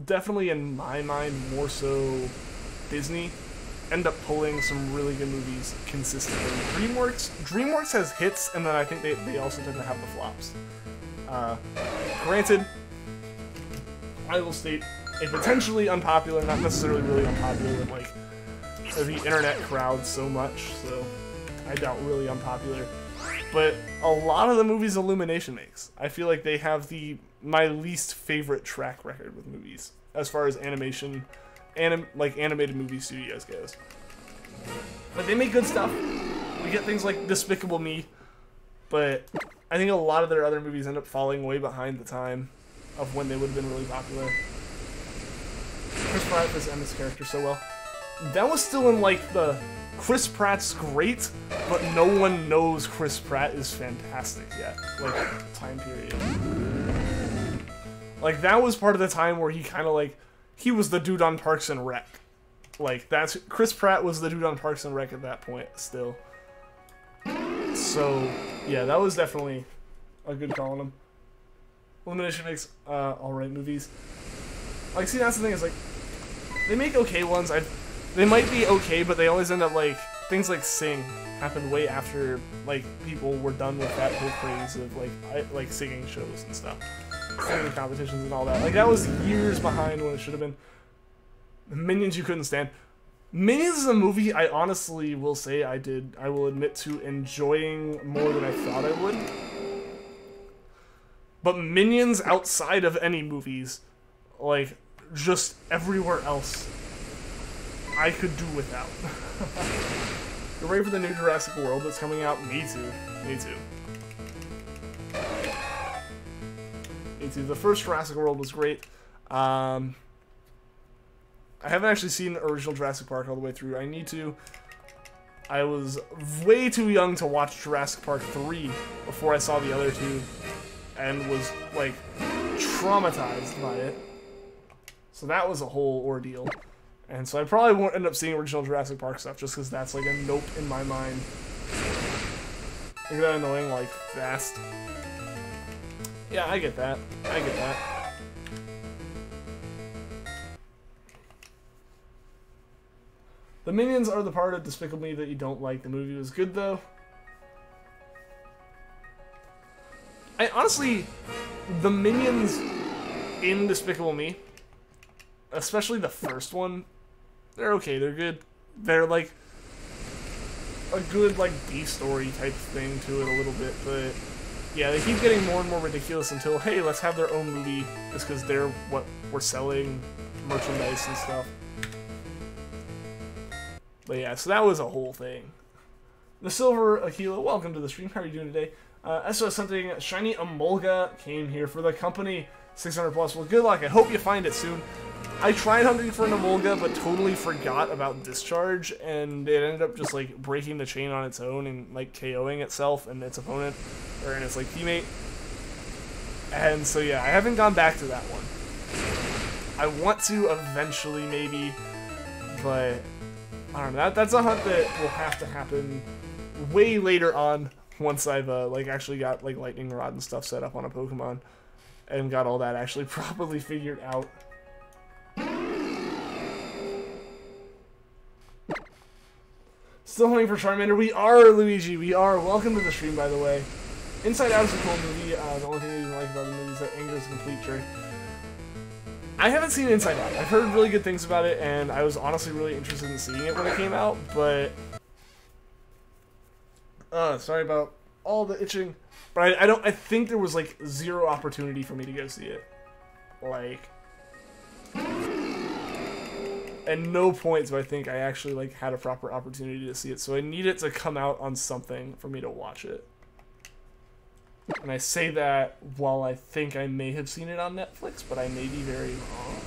definitely in my mind, more so Disney, end up pulling some really good movies consistently. DreamWorks has hits, and then I think they also tend to have the flops. Granted, I will state a potentially unpopular, not necessarily really unpopular with like the internet crowd so much, so I doubt really unpopular. But a lot of the movies Illumination makes, I feel like they have my least favorite track record with movies as far as animation, like animated movie studios goes. But they make good stuff. We get things like Despicable Me, but I think a lot of their other movies end up falling way behind the time of when they would have been really popular. Chris Pratt does Emmett's character so well. That was still in like the Chris Pratt's great, but no one knows Chris Pratt is fantastic yet. Like, time period. Like, that was part of the time where he kind of like, he was the dude on Parks and Rec. Like, Chris Pratt was the dude on Parks and Rec at that point, still. So, yeah, that was definitely a good call on him. Illumination makes alright movies. Like, see, that's the thing, is like, they make okay ones. They might be okay, but they always end up like, things like Sing happened way after, like, people were done with that whole craze of, like singing shows and stuff. Singing competitions and all that. Like, that was years behind when it should have been. Minions you couldn't stand. Minions is a movie I honestly will say I will admit to enjoying more than I thought I would. But Minions outside of any movies, like, just everywhere else, I could do without. You're ready for the new Jurassic World that's coming out? Me too. Me too. Me too. The first Jurassic World was great. I haven't actually seen original Jurassic Park all the way through. I need to. I was way too young to watch Jurassic Park 3 before I saw the other two, and was, like, traumatized by it. So that was a whole ordeal. And so I probably won't end up seeing original Jurassic Park stuff, just because that's, like, a nope in my mind. Isn't that annoying, like, fast? Yeah, I get that. I get that. The Minions are the part of Despicable Me that you don't like. The movie was good, though. Honestly, the Minions in Despicable Me, especially the first one, they're okay. They're good. They're, like, a good, like, B-story type thing to it a little bit, but yeah, they keep getting more and more ridiculous until, hey, let's have their own movie just because they're what we're selling, merchandise and stuff. But yeah, so that was a whole thing. The Silver Aquila, welcome to the stream. How are you doing today? SOS something, Shiny Emolga came here for the company, 600 plus. Well, good luck. I hope you find it soon. I tried hunting for an Emolga, but totally forgot about Discharge, and it ended up just, like, breaking the chain on its own and, like, KOing itself and its opponent, or its, like, teammate. And so, yeah, I haven't gone back to that one. I want to eventually, maybe, but I don't know. That's a hunt that will have to happen way later on once I've, like, actually got, like, Lightning Rod and stuff set up on a Pokemon and got all that actually properly figured out. Still hunting for Charmander. We are, Luigi. We are. Welcome to the stream, by the way. Inside Out is a cool movie. The only thing I didn't like about the movie is that Anger is a complete jerk. I haven't seen Inside Out. I've heard really good things about it, and I was honestly really interested in seeing it when it came out, but sorry about all the itching. But I think there was, like, zero opportunity for me to go see it. Like, at no point do I think I actually, like, had a proper opportunity to see it. So I need it to come out on something for me to watch it. And I say that while I think I may have seen it on Netflix, but I may be very wrong.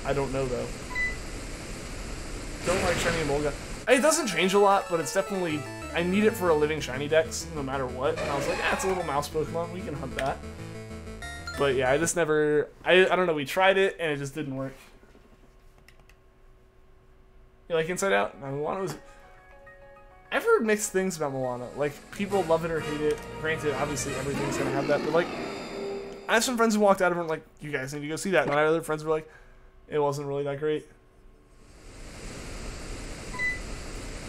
I don't know, though. Don't like Shiny Emolga. It doesn't change a lot, but it's definitely... I need it for a living Shiny Dex, no matter what. And I was like, it's a little mouse Pokemon. We can hunt that. But yeah, I just never... I don't know, we tried it, and it just didn't work. You like Inside Out? I mean, I've heard mixed things about Moana. Like, people love it or hate it. Granted, obviously everything's gonna have that, but like, I have some friends who walked out of it and like, you guys need to go see that. And I have other friends who were like, it wasn't really that great.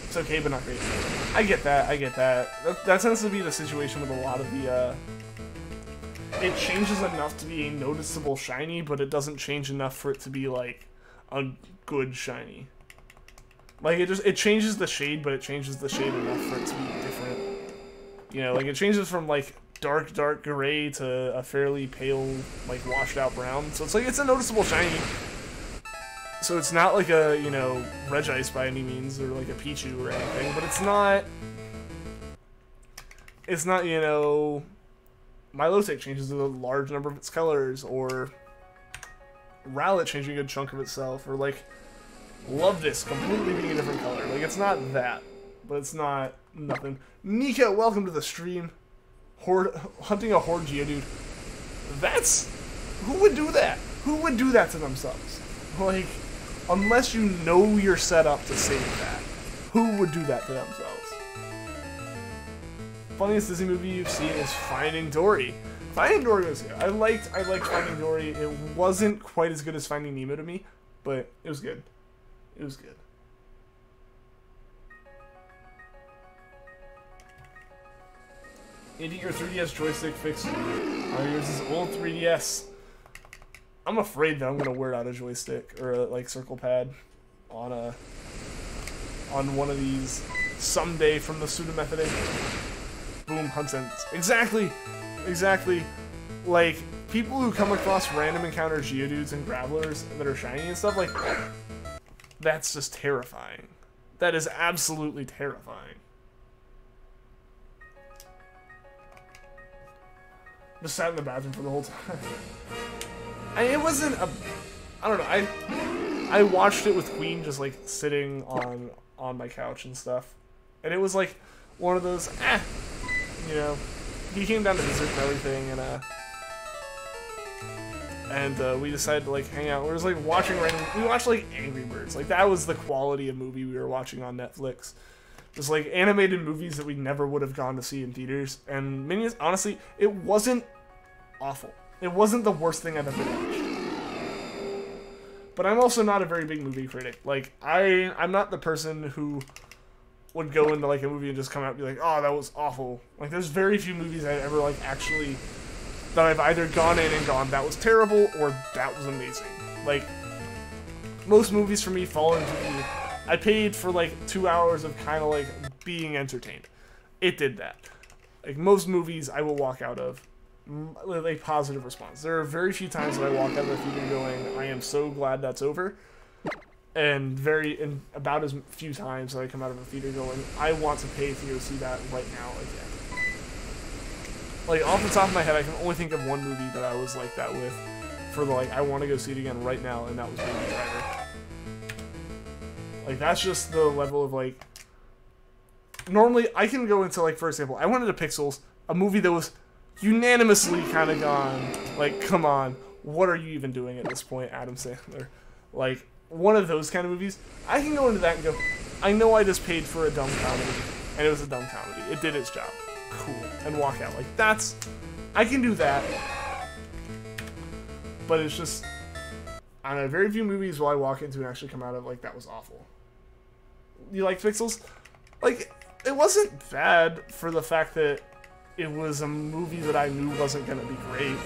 It's okay, but not great. I get that, I get that. That tends to be the situation with a lot of the, it changes enough to be a noticeable shiny, but it doesn't change enough for it to be, like, a good shiny. Like, it changes the shade, but it changes the shade enough for it to be different. You know, like, it changes from, like, dark gray to a fairly pale, like, washed out brown. So it's like, it's a noticeable shiny. So it's not like a, you know, Regice by any means, or like a Pichu or anything, but it's not, you know, Milotic changes a large number of its colors, or Rowlet changing a good chunk of itself, or like, Love This completely being a different color. Like, it's not that, but it's not nothing. Nika, welcome to the stream. Hunting a Horde Geodude. Who would do that? Who would do that to themselves? Like, unless you know you're set up to save that, who would do that to themselves? Funniest Disney movie you've seen is Finding Dory. Finding Dory was good. I liked Finding Dory. It wasn't quite as good as Finding Nemo to me, but it was good. It was good. Andy, your 3DS joystick fixed. Yours is old 3DS. I'm afraid that I'm gonna wear out a joystick or a like circle pad on one of these someday from the pseudo method. Boom, Huntons. Exactly. Like, people who come across random encounter Geodudes and Growlers that are shiny and stuff, like, that's just terrifying. That is absolutely terrifying. Just sat in the bathroom for the whole time. It wasn't a... I don't know. I watched it with Queen just, like, sitting on my couch and stuff. And it was, like, one of those, you know. He came down to visit and everything, and we decided to, like, hang out. We were just, like, watching random... We watched, like, Angry Birds. Like, that was the quality of movie we were watching on Netflix. Just, like, animated movies that we never would have gone to see in theaters. And Minions, honestly, it wasn't awful. It wasn't the worst thing I've ever watched. But I'm also not a very big movie critic. Like, I'm not the person who would go into, like, a movie and just come out and be like, oh, that was awful. Like, there's very few movies I've ever, like, actually... that I've either gone in and gone, that was terrible, or that was amazing. Like, most movies for me fall into the... I paid for, like, 2 hours of kind of, like, being entertained. It did that. Like, most movies I will walk out of with a positive response. There are very few times that I walk out of the theater going, I am so glad that's over. And about as few times that I come out of a theater going, I want to pay to go see that right now again. Like, off the top of my head, I can only think of one movie that I was like that with, for the, like, I want to go see it again right now, and that was Baby Driver. Like, that's just the level of, like... Normally, I can go into, like, for example, I went into Pixels, a movie that was unanimously kind of gone, like, come on, what are you even doing at this point, Adam Sandler? Like, one of those kind of movies, I can go into that and go, I know I just paid for a dumb comedy, and it was a dumb comedy. It did its job. Cool. And walk out. Like, that's... I can do that. But it's just... I don't know, very few movies will I walk into and actually come out of, like, that was awful. You like Pixels? Like, it wasn't bad for the fact that it was a movie that I knew wasn't gonna be great.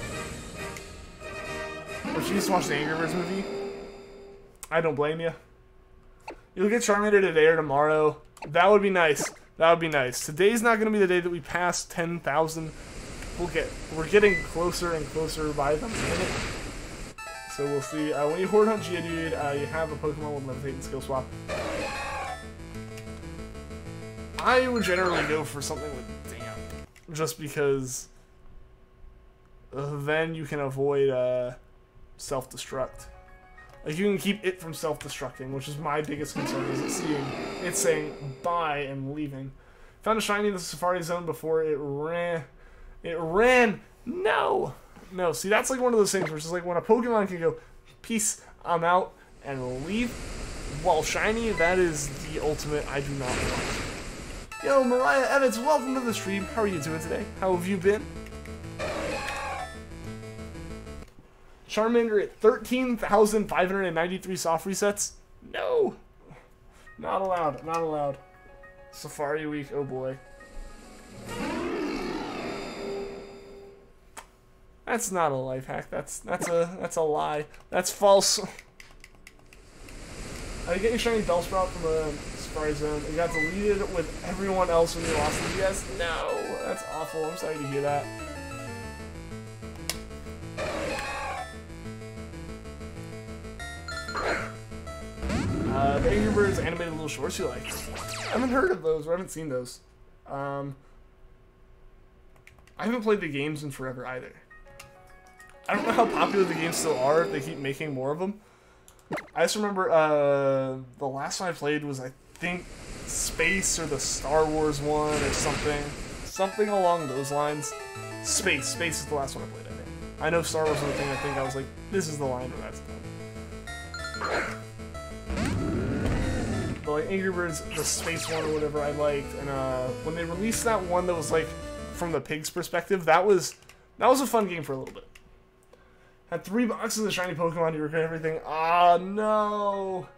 But you used to watch the Angry Birds movie? I don't blame you. You'll get Charmander today or tomorrow. That would be nice. That would be nice. Today's not going to be the day that we pass 10,000. We're getting closer and closer by the minute. So we'll see. When you Horde Hunt Geodude, you have a Pokemon with Levitate and Skill Swap. I would generally go for something with Damp. Just because then you can avoid self-destruct. Like, you can keep it from self-destructing, which is my biggest concern, is it's saying bye and leaving. Found a shiny in the Safari Zone before it ran. It ran! No! No, see, that's like one of those things where it's just like when a Pokemon can go, peace, I'm out, and leave, while shiny, that is the ultimate I do not want. Yo, Mariah Evans, welcome to the stream. How are you doing today? How have you been? Charmander at 13,593 soft resets? No! Not allowed, not allowed. Safari Week, oh boy. That's not a life hack. That's a lie. That's false. I get your shiny Bellsprout from a Safari Zone. It got deleted with everyone else when you lost it. Yes, no, that's awful. I'm sorry to hear that. The Angry Birds animated little shorts you like. I haven't heard of those, or I haven't seen those. I haven't played the games in forever either. I don't know how popular the games still are if they keep making more of them. I just remember the last one I played was, I think, Space or the Star Wars one or something. Something along those lines. Space is the last one I played, I think. I know Star Wars was the thing I think I was like, this is the line where that's done. But like Angry Birds, the Space one or whatever I liked, and when they released that one that was like from the pig's perspective, that was a fun game for a little bit. Had 3 boxes of shiny Pokemon, you regret everything. Ah, no.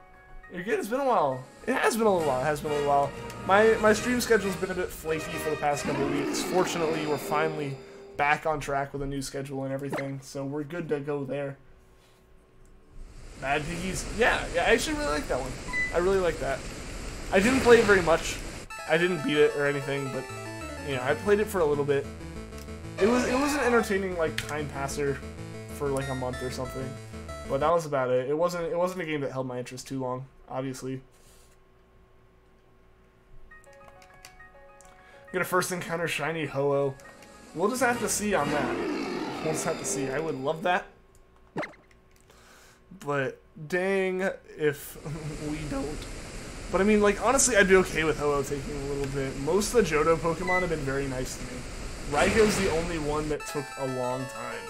You're good, it's been a while. It has been a little while, it has been a little while. My stream schedule's been a bit flaky for the past couple of weeks. Fortunately, we're finally back on track with a new schedule and everything, so we're good to go there. Bad Piggies? Yeah, I actually really like that one. I really like that. I didn't play it very much. I didn't beat it or anything, but you know, I played it for a little bit. It was an entertaining like time passer for like a month or something. But that was about it. It wasn't a game that held my interest too long, obviously. Gonna first encounter shiny Ho-Oh. We'll just have to see on that. We'll just have to see. I would love that. But dang if we don't. But I mean, like, honestly, I'd be okay with Ho-Oh taking a little bit. Most of the Johto Pokemon have been very nice to me. Raikou's the only one that took a long time.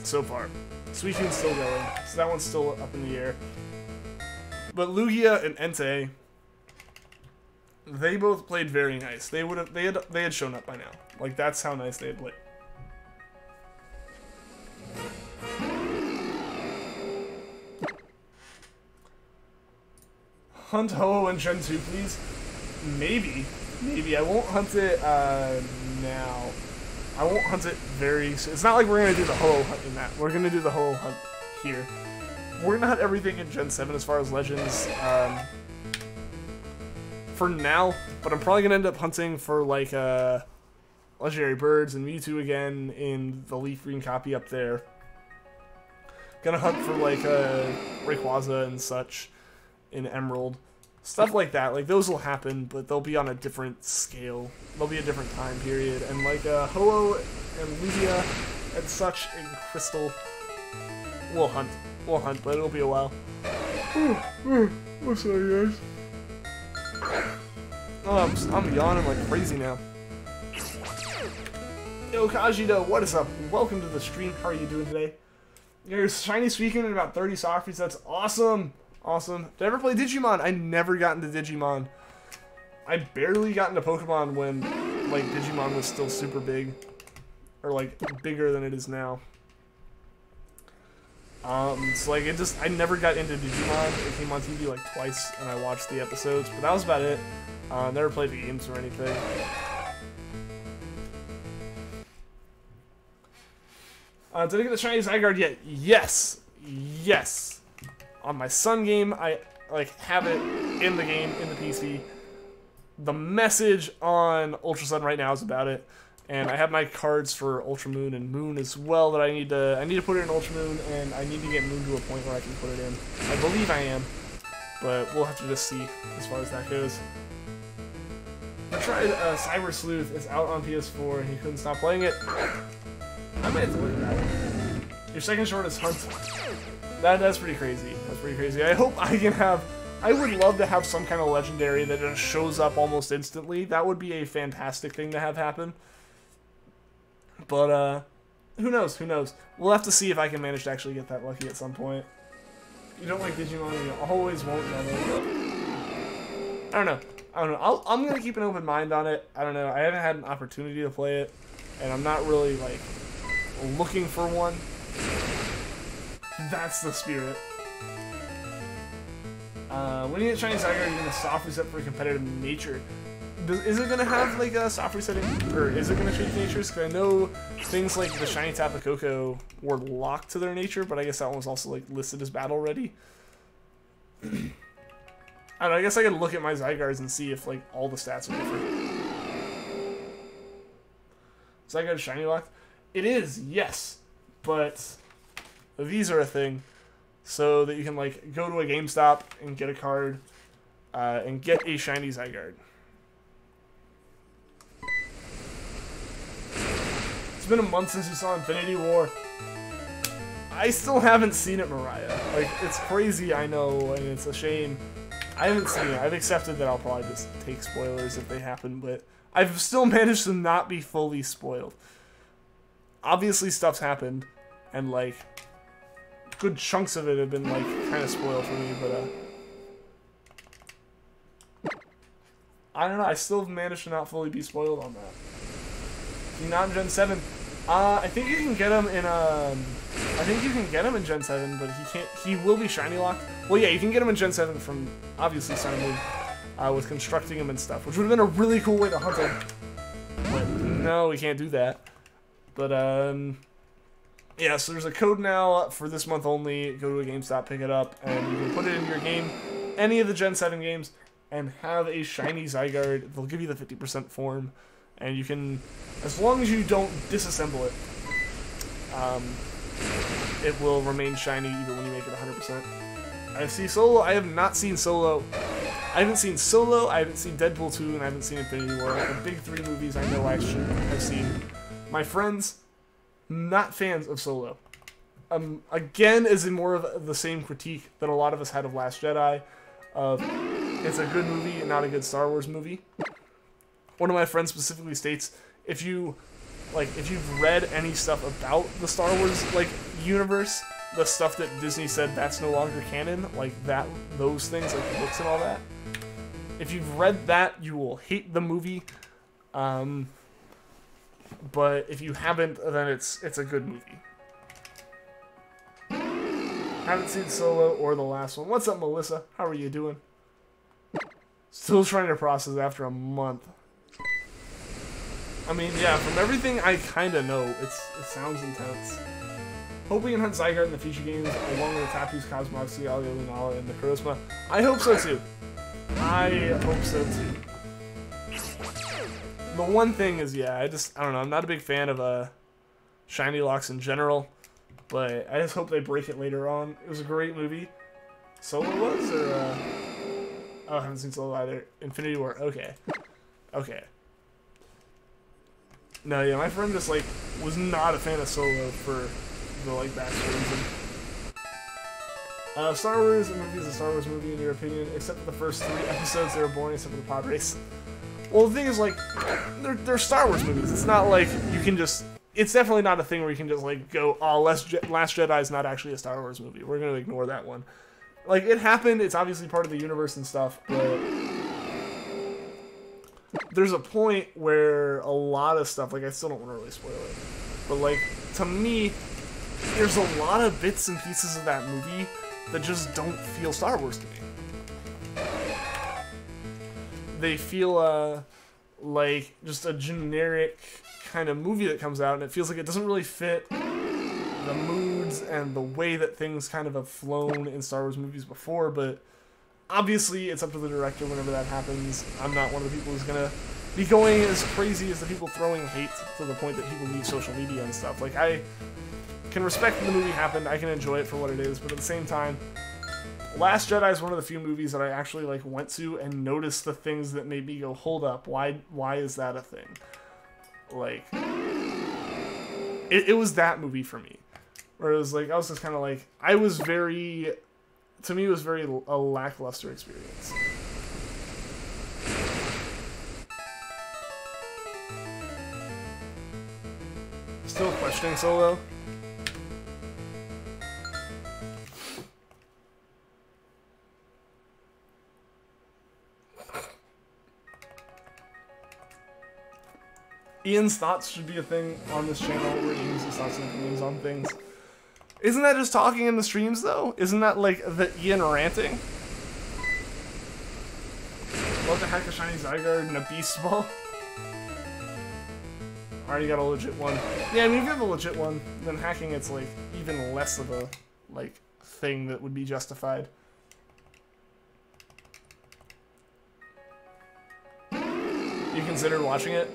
So far. Suicune's still going, so that one's still up in the air. But Lugia and Entei, they both played very nice. They had shown up by now. Like, that's how nice they had played. Hunt Ho-Oh in Gen 2, please. Maybe. I won't hunt it now. I won't hunt it very soon. It's not like we're going to do the Ho-Oh hunt in that. We're going to do the Ho-Oh hunt here. We're going to hunt everything in Gen 7 as far as Legends for now. But I'm probably going to end up hunting for like Legendary Birds and Mewtwo again in the Leafgreen copy up there. Gonna hunt for like Rayquaza and such in Emerald. Stuff like that, like those will happen, but they'll be on a different scale. They'll be a different time period. And like Ho-Oh and Lugia and such in Crystal, we'll hunt, but it'll be a while. I'm sorry, guys. Oh, I'm yawning like crazy now. Yo, Kajito, what is up? Welcome to the stream. How are you doing today? Your shiny Suicune in about 30 soft resets. That's awesome. Awesome. Did I ever play Digimon? I never got into Digimon. I barely got into Pokemon when, like, Digimon was still super big. Or, like, bigger than it is now. So, like, I never got into Digimon. It came on TV, like, twice, and I watched the episodes. But that was about it. Never played the games or anything. Did I get the shiny Zygarde yet? Yes! Yes! On my Sun game, I like have it in the game, in the PC. The message on Ultra Sun right now is about it. And I have my cards for Ultra Moon and Moon as well that I need to put it in Ultra Moon, and I need to get Moon to a point where I can put it in. I believe I am. But we'll have to just see as far as that goes. I tried Cyber Sleuth. It's out on PS4 and he couldn't stop playing it. I might have to look at that one. Your second short is Hunt. That's pretty crazy. That's pretty crazy. I hope I can have... I would love to have some kind of legendary that just shows up almost instantly. That would be a fantastic thing to have happen. But, who knows? Who knows? We'll have to see if I can manage to actually get that lucky at some point. You don't like Digimon, you always won't know. I don't know. I don't know. I'm gonna keep an open mind on it. I don't know. I haven't had an opportunity to play it, and I'm not really like looking for one. That's the spirit. When you get Shiny Zygarde, you're gonna soft reset for competitive nature. Is it gonna have like a soft resetting, or is it gonna change natures? Because I know things like the Shiny Tapu Koko were locked to their nature, but I guess that one was also like listed as battle ready. I don't know, I guess I could look at my Zygardes and see if like all the stats are different. Zygarde Shiny locked? It is, yes, but these are a thing, so that you can like go to a GameStop and get a card and get a Shiny Zygarde. It's been a month since you saw Infinity War. I still haven't seen it, Mariah. Like, it's crazy, I know, and it's a shame. I haven't seen it. I've accepted that I'll probably just take spoilers if they happen, but I've still managed to not be fully spoiled. Obviously, stuff's happened, and, like, good chunks of it have been, like, kind of spoiled for me, but, I don't know, I still have managed to not fully be spoiled on that. Not in Gen 7. I think you can get him in Gen 7, but he will be shiny locked. Well, yeah, you can get him in Gen 7 from obviously Sun and Moon, with constructing him and stuff, which would have been a really cool way to hunt him. But no, we can't do that. But yeah, so there's a code now for this month only. Go to a GameStop, pick it up, and you can put it in your game, any of the Gen 7 games, and have a shiny Zygarde. They'll give you the 50% form. And you can, as long as you don't disassemble it, it will remain shiny even when you make it 100%. I see Solo. I have not seen Solo. I haven't seen Solo, I haven't seen Deadpool 2, and I haven't seen Infinity War. The big three movies I know I should have seen. My friends, not fans of Solo. Again, is more of the same critique that a lot of us had of Last Jedi. It's a good movie and not a good Star Wars movie. One of my friends specifically states, if you've read any stuff about the Star Wars universe, the stuff that Disney said that's no longer canon, those things, like the books and all that. If you've read that, you will hate the movie. But if you haven't, then it's a good movie. Haven't seen Solo or the last one. What's up, Melissa? How are you doing? Still trying to process after a month. I mean, yeah, from everything I kind of know, it sounds intense. Hope we can hunt Zygarde in the future games, along with the Tapus, Cosmox, the Lunala, and the Charisma. I hope so, too. I hope so, too. The one thing is, yeah, I don't know, I'm not a big fan of Shiny Locks in general, but I just hope they break it later on. It was a great movie. Solo was, or, oh, I haven't seen Solo either. Infinity War, okay. Okay. No, yeah, my friend just, was not a fan of Solo for the, backstory reason. Star Wars, the movie is a Star Wars movie, in your opinion, except for the first 3 episodes, they were boring, except for the pod race. Well, the thing is, they're Star Wars movies. It's not like you can just... It's definitely not a thing where you can just, go, oh, Last Jedi is not actually a Star Wars movie. We're gonna ignore that one. It happened, it's obviously part of the universe and stuff, but... There's a point where a lot of stuff, I still don't want to really spoil it, but, to me, there's a lot of bits and pieces of that movie that just don't feel Star Wars to me. They feel, just a generic kind of movie that comes out, and it feels like it doesn't really fit the moods and the way that things kind of have flown in Star Wars movies before, but obviously it's up to the director whenever that happens. I'm not one of the people who's gonna be going as crazy as the people throwing hate to the point that people leave social media and stuff. I can respect that the movie happened, I can enjoy it for what it is, but at the same time, Last Jedi is one of the few movies that I actually went to and noticed the things that made me go, hold up, why is that a thing? It was that movie for me. Where it was I was just kind of I was very... To me, it was very a lackluster experience. Still questioning Solo. Ian's thoughts should be a thing on this channel where Ian uses his thoughts and opinions on things. Isn't that just talking in the streams, though? Isn't that, like, the Ian ranting? Love to hack a shiny Zygarde and a Beast Ball. Already got a legit one. Yeah, I mean, if you have a legit one, then hacking it's, like, even less of a, like, thing that would be justified. You considered watching it?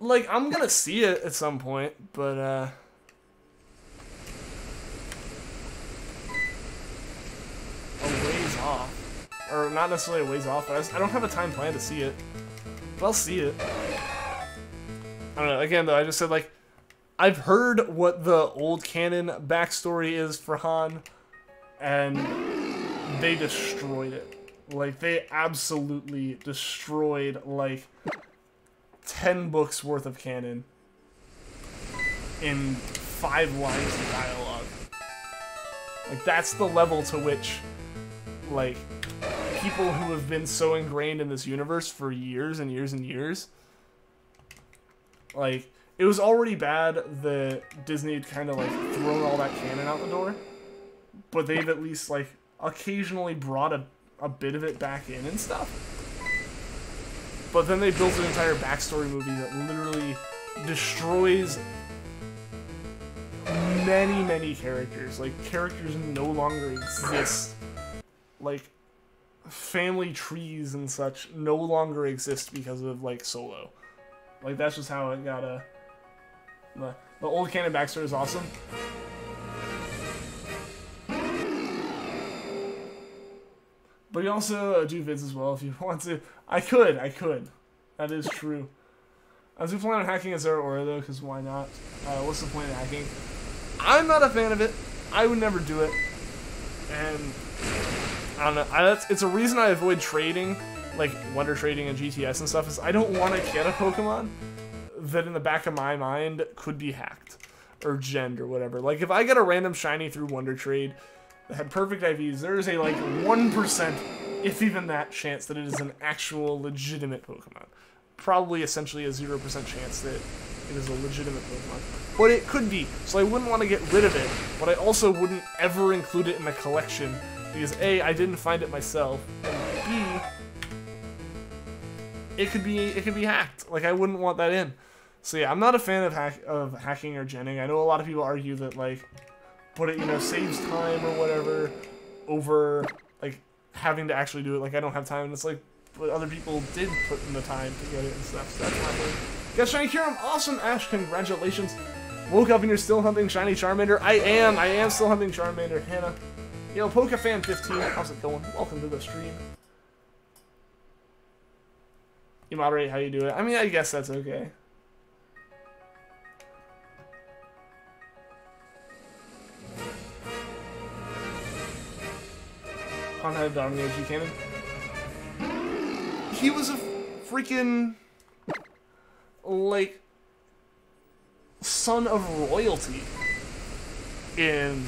Like, I'm gonna see it at some point, but, a ways off. Or not necessarily a ways off, but I don't have a time plan to see it. But I'll see it. I don't know, again, though, I just said, like, I've heard what the old canon backstory is for Han, and they destroyed it. Like, they absolutely destroyed, like, 10 books worth of canon in 5 lines of dialogue. Like, that's the level to which, like, people who have been so ingrained in this universe for years and years and years, like, it was already bad that Disney had kind of, like, thrown all that canon out the door, but they've at least, like, occasionally brought a bit of it back in and stuff. But then they built an entire backstory movie that literally destroys many, many characters. Like, characters no longer exist. Like, family trees and such no longer exist because of, like, Solo. Like, that's just how it got the old canon backstory is awesome. But you also do vids as well if you want to. I could. That is true. I do plan on hacking a Zeraora though, because why not? What's the point of hacking? I'm not a fan of it. I would never do it. And I don't know. It's a reason I avoid trading, like Wonder Trading and GTS and stuff, is I don't want to get a Pokemon that in the back of my mind could be hacked or gemmed or whatever. Like if I get a random shiny through Wonder Trade that had perfect IVs, there is a like 1%, if even that, chance that it is an actual legitimate Pokemon. Probably essentially a 0% chance that it is a legitimate Pokemon. But it could be, so I wouldn't want to get rid of it, but I also wouldn't ever include it in the collection, because A, I didn't find it myself, and B, it could be hacked. Like, I wouldn't want that in. So yeah, I'm not a fan of hacking or genning. I know a lot of people argue that, like, but it, you know, saves time or whatever over, like, having to actually do it. Like, I don't have time, and it's like, but other people did put in the time to get it and stuff, so that's my thing. Got Shiny Kyurem, awesome, Ash, congratulations. Woke up and you're still hunting Shiny Charmander. I am still hunting Charmander. Hannah. Yo, PokeFan15, how's it going? Welcome to the stream. You moderate how you do it. I mean, I guess that's okay. Han had dominated G Cannon. He was a freaking, like, son of royalty in,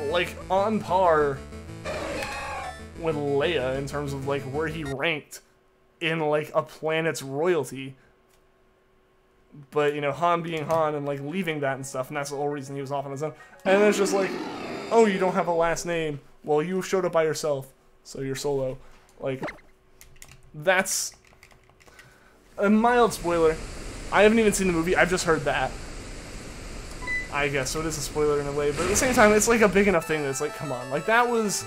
like, on par with Leia in terms of, like, where he ranked in, like, a planet's royalty. But, you know, Han being Han and, like, leaving that and stuff, and that's the whole reason he was off on his own. And then it's just like, oh, you don't have a last name. Well, you showed up by yourself, so you're solo. Like, that's a mild spoiler. I haven't even seen the movie, I've just heard that. I guess, so it is a spoiler in a way, but at the same time, it's like a big enough thing that it's like, come on. Like, that was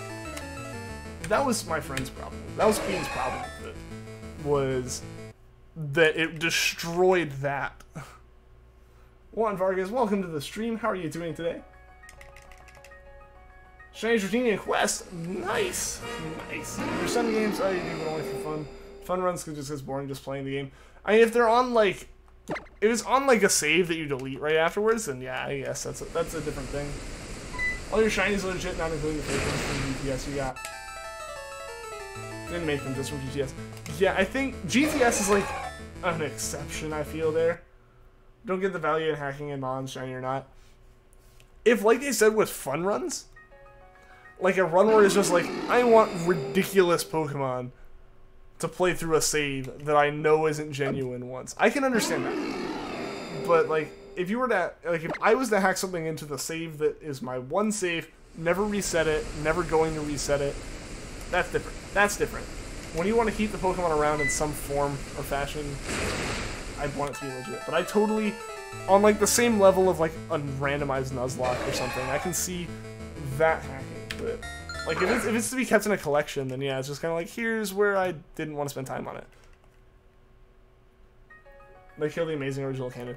my friend's problem. That was Queen's problem with it. Was that it destroyed that. Juan Vargas, welcome to the stream. How are you doing today? Shiny Dratini Quest, nice, nice. Your Sun games, I do, but only for fun. Fun runs just gets boring just playing the game. I mean, if they're on like, if it's on like a save that you delete right afterwards, then yeah, I guess that's a different thing. All your shinies are legit, not including the fake ones from GTS you got. Didn't make them just from GTS. Yeah, I think GTS is like an exception, I feel there. Don't get the value in hacking in non-shiny or not. If, like they said with fun runs, like a run where it's just like, I want ridiculous Pokemon to play through a save that I know isn't genuine once. I can understand that. But, like, if you were to, like, if I was to hack something into the save that is my one save, never reset it, never going to reset it, that's different. That's different. When you want to keep the Pokemon around in some form or fashion, I want it to be legit. But I totally, on, like, the same level of, like, a randomized Nuzlocke or something, I can see that hacking. But, like, if it's to be kept in a collection, then yeah, it's just kind of like, here's where I didn't want to spend time on it. They killed the amazing original canon.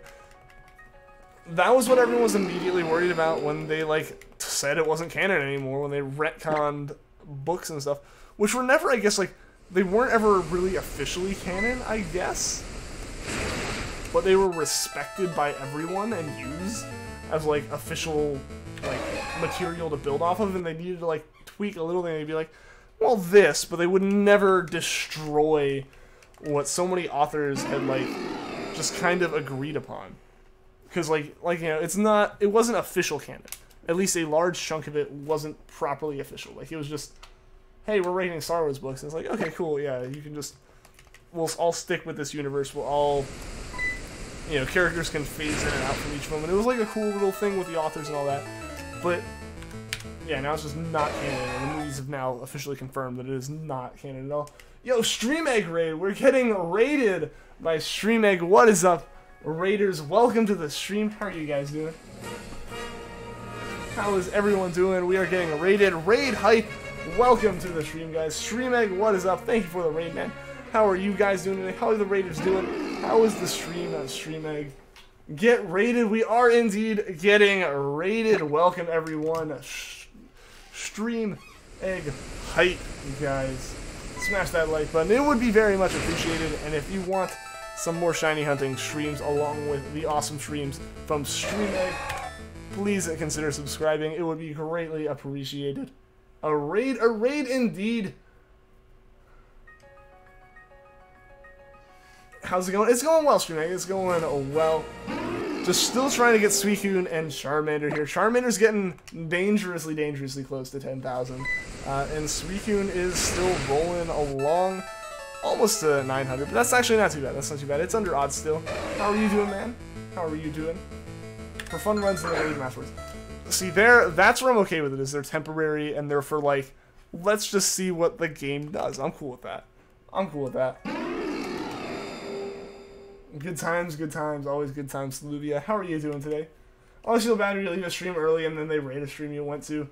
That was what everyone was immediately worried about when they, like, said it wasn't canon anymore, when they retconned books and stuff, which were never, I guess, like, they weren't ever really officially canon, I guess, but they were respected by everyone and used as, like, official, like, material to build off of, and they needed to, like, tweak a little thing, they'd be like, well, this, but they would never destroy what so many authors had, like, just kind of agreed upon. Because, like, you know, it wasn't official canon. At least a large chunk of it wasn't properly official. Like, it was just, hey, we're rating Star Wars books. And it's like, okay, cool, yeah, you can just, we'll all stick with this universe. We'll all, you know, characters can phase in and out from each of them. And it was like a cool little thing with the authors and all that. But, yeah, now it's just not canon. And the movies have now officially confirmed that it is not canon at all. Yo, Stream Egg Raid. We're getting raided by Stream Egg. What is up, Raiders? Welcome to the stream. How are you guys doing? How is everyone doing? We are getting raided. Raid hype. Welcome to the stream, guys. Stream Egg, what is up? Thank you for the raid, man. How are you guys doing today? How are the Raiders doing? How is the stream at Stream Egg? Get raided. We are indeed getting raided. Welcome, everyone. Stream Egg hype, you guys. Smash that like button. It would be very much appreciated. And if you want some more shiny hunting streams along with the awesome streams from Stream Egg, please consider subscribing. It would be greatly appreciated. A raid indeed. How's it going? It's going well, Stream Egg. It's going well. Just still trying to get Suicune and Charmander here. Charmander's getting dangerously close to 10,000. And Suicune is still rolling along almost to 900. But that's actually not too bad. That's not too bad. It's under odds still. How are you doing, man? How are you doing? For fun runs in the raid afterwards. See, that's where I'm okay with it, is they're temporary and they're for, like, let's just see what the game does. I'm cool with that. I'm cool with that. Good times, always good times, Lugia. How are you doing today? I always feel bad when you leave a stream early and then they raid a stream you went to.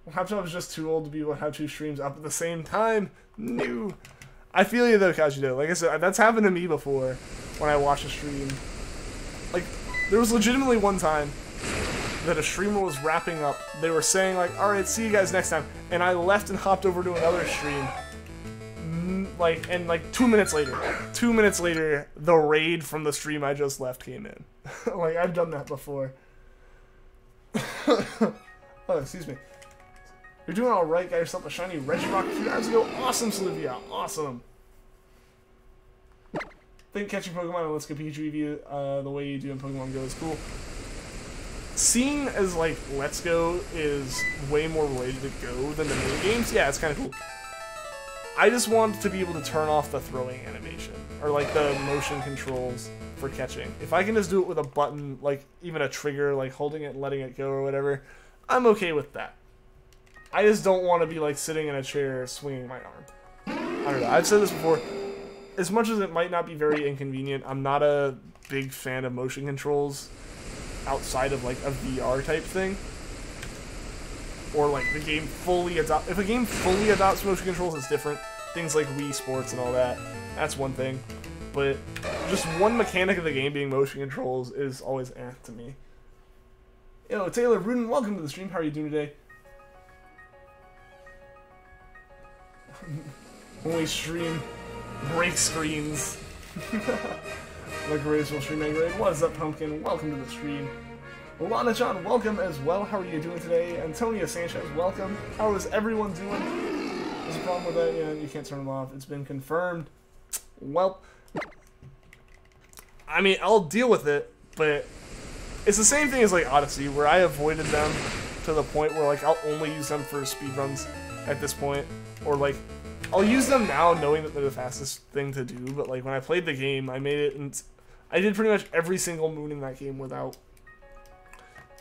Perhaps I was just too old to be able to have two streams up at the same time. No. I feel you though, Kajido. Like I said, that's happened to me before when I watched a stream. Like, there was legitimately one time that a streamer was wrapping up. They were saying, like, alright, see you guys next time. And I left and hopped over to another stream. Like, and like 2 minutes later, the raid from the stream I just left came in. Like, I've done that before. Oh, excuse me. You're doing alright, got yourself a shiny Regirock a few hours ago. Awesome, Sylvia, awesome. I think catching Pokemon in Let's Go Pikachu review the way you do in Pokemon Go is cool. Seeing as, like, Let's Go is way more related to Go than the mini games, yeah, it's kind of cool. I just want to be able to turn off the throwing animation, or like the motion controls for catching. If I can just do it with a button, like even a trigger, like holding it and letting it go or whatever, I'm okay with that. I just don't want to be like sitting in a chair swinging my arm. I don't know, I've said this before, as much as it might not be very inconvenient, I'm not a big fan of motion controls outside of like a VR type thing. Or like the game fully adopts. If a game fully adopts motion controls, it's different. Things like Wii Sports and all that, that's one thing. But just one mechanic of the game being motion controls is always to me. Yo, Taylor Rudin, welcome to the stream. How are you doing today? Only stream break screens. The graceful stream grade. What is up, Pumpkin? Welcome to the stream. Lana John, welcome as well. How are you doing today? Antonio Sanchez, welcome. How is everyone doing? There's a problem with that. Yeah, you can't turn them off. It's been confirmed. Well, I mean, I'll deal with it, but it's the same thing as like Odyssey, where I avoided them to the point where like I'll only use them for speedruns at this point, or like I'll use them now knowing that they're the fastest thing to do, but like when I played the game, I made it, and I did pretty much every single moon in that game without,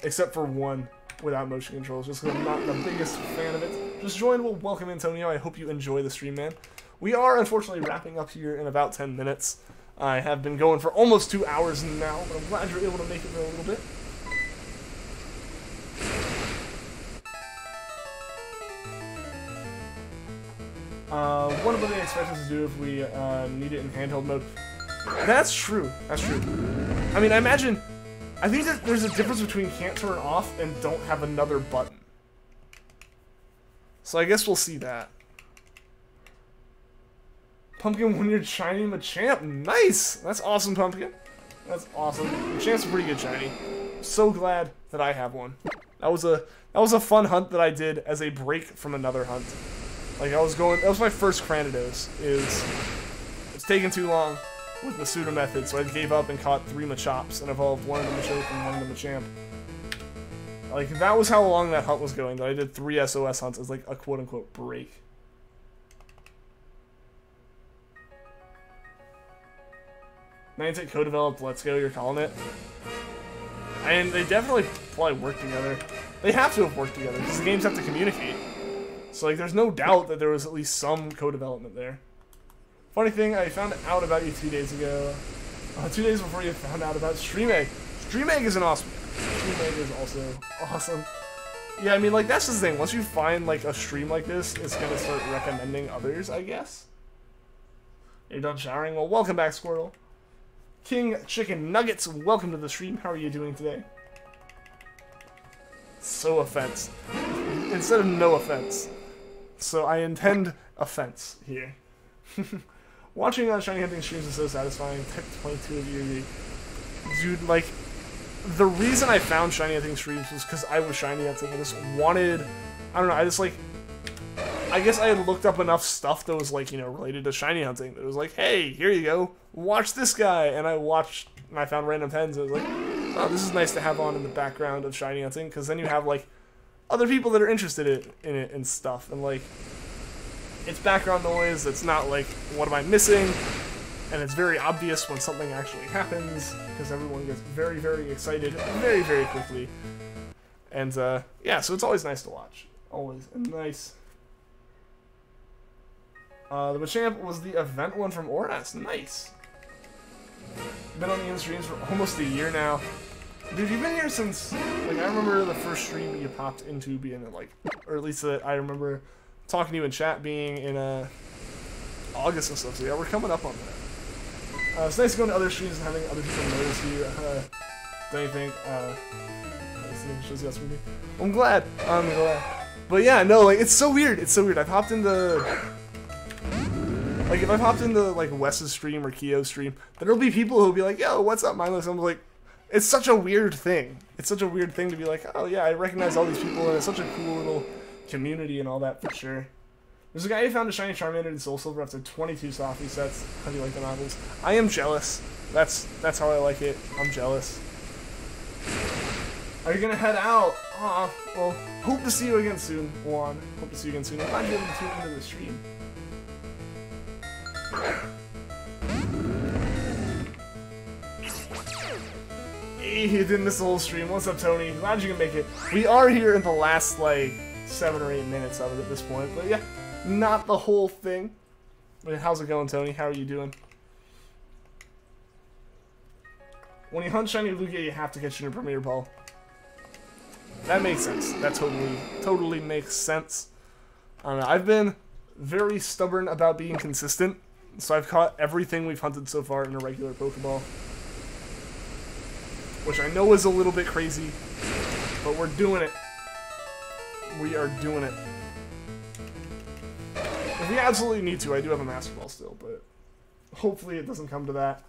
except for one, without motion controls, just because I'm not the biggest fan of it. Just joined, well, welcome Antonio, I hope you enjoy the stream, man. We are unfortunately wrapping up here in about 10 minutes. I have been going for almost 2 hours now, but I'm glad you're able to make it for a little bit. What would they expect us to do if we need it in handheld mode? That's true. That's true. I mean, I think that there's a difference between can't turn off and don't have another button. So I guess we'll see that. Pumpkin won your shiny Machamp. Nice! That's awesome, Pumpkin. That's awesome. Machamp's a pretty good shiny. So glad that I have one. That was a fun hunt that I did as a break from another hunt. Like that was my first Cranidos. It's taking too long with the pseudo method, so I gave up and caught 3 Machops and evolved one into Machoke and one into Machamp. Like that was how long that hunt was going. That I did 3 SOS hunts as like a quote unquote break. Niantic co-developed Let's Go, you're calling it? And they definitely probably work together. They have to have worked together because the games have to communicate. So like, there's no doubt that there was at least some co-development there. Funny thing, I found out about you 2 days ago. 2 days before you found out about StreamEgg. StreamEgg is an awesome game. StreamEgg is also awesome. Yeah, I mean, like, that's the thing. Once you find, like, a stream like this, it's gonna start recommending others, I guess. You're done showering? Well, welcome back, Squirtle. King Chicken Nuggets, welcome to the stream. How are you doing today? So offense. Instead of no offense. So I intend offense here. Watching shiny hunting streams is so satisfying. Type 22 of you. Dude, like, the reason I found shiny hunting streams was because I was shiny hunting. I just wanted, I don't know, I guess I had looked up enough stuff that was like, you know, related to shiny hunting. That was like, hey, here you go, watch this guy. And I found random pens. And I was like, oh, this is nice to have on in the background of shiny hunting, because then you have like other people that are interested in it and stuff, and like it's background noise. It's not like, what am I missing? And it's very obvious when something actually happens, because everyone gets very, very excited very, very quickly. And yeah, so it's always nice to watch. Always nice. The Machamp was the event one from Ornas. Nice. Been on the in-streams for almost a year now. Dude, you've been here since, like, I remember the first stream you popped into being in, like, or at least I remember talking to you in chat being in August and stuff, so yeah, we're coming up on that. It's nice to go into other streams and having other people notice you. Don't you think? I'm glad. I'm glad. But yeah, no, like, it's so weird. It's so weird. I've hopped into, like, if I've hopped into, like, Wes's stream or Kyo's stream, there'll be people who'll be like, yo, what's up, Mindless? I'm like, it's such a weird thing. It's such a weird thing to be like, oh yeah, I recognize all these people, and it's such a cool little community and all that, for sure. There's a guy who found a shiny Charmander in Soul Silver after 22 Softy sets. How do you like the novels? I am jealous. That's how I like it. I'm jealous. Are you gonna head out? Aw, well, hope to see you again soon, Juan. Hope to see you again soon. I'm glad you're able to tune into the stream. Hey, you didn't miss the whole stream. What's up, Tony? Glad you can make it. We are here in the last, like, 7 or 8 minutes of it at this point, but yeah, not the whole thing. But how's it going, Tony? How are you doing? When you hunt shiny Lugia, you have to catch your Premier Ball. That makes sense. That totally makes sense. I don't know. I've been very stubborn about being consistent, so I've caught everything we've hunted so far in a regular Pokeball. Which I know is a little bit crazy, but we're doing it. We are doing it. If we absolutely need to, I do have a Master Ball still, but hopefully it doesn't come to that.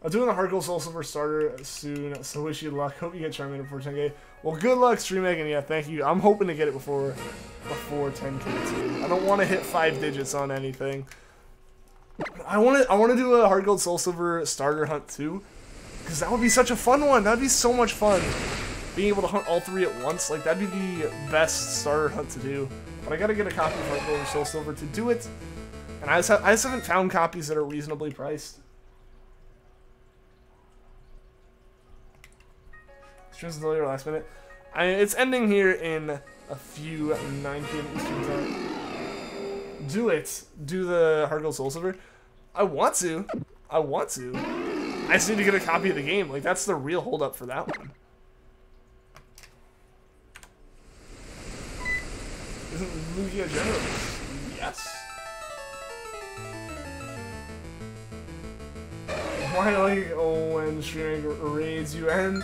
I'm doing the Heart Gold Soul Silver starter soon, so wish you luck. Hope you get Charmander before 10k. Well, good luck, StreamEgg, and yeah, thank you. I'm hoping to get it before 10k too. I don't want to hit 5 digits on anything. I want to do a Heart Gold Soul Silver starter hunt too, because that would be such a fun one. That would be so much fun. Being able to hunt all 3 at once, like, that'd be the best starter hunt to do. But I gotta get a copy of Heart Gold or Soul Silver to do it. And I just haven't found copies that are reasonably priced. Streams until your last minute. It's ending here in a few 9 p.m. Eastern time. Do it. Do the Heart Gold Soul Silver. I want to. I just need to get a copy of the game. Like, that's the real holdup for that one. Isn't Lugia generous? Yes. Why, like, when streaming raids you end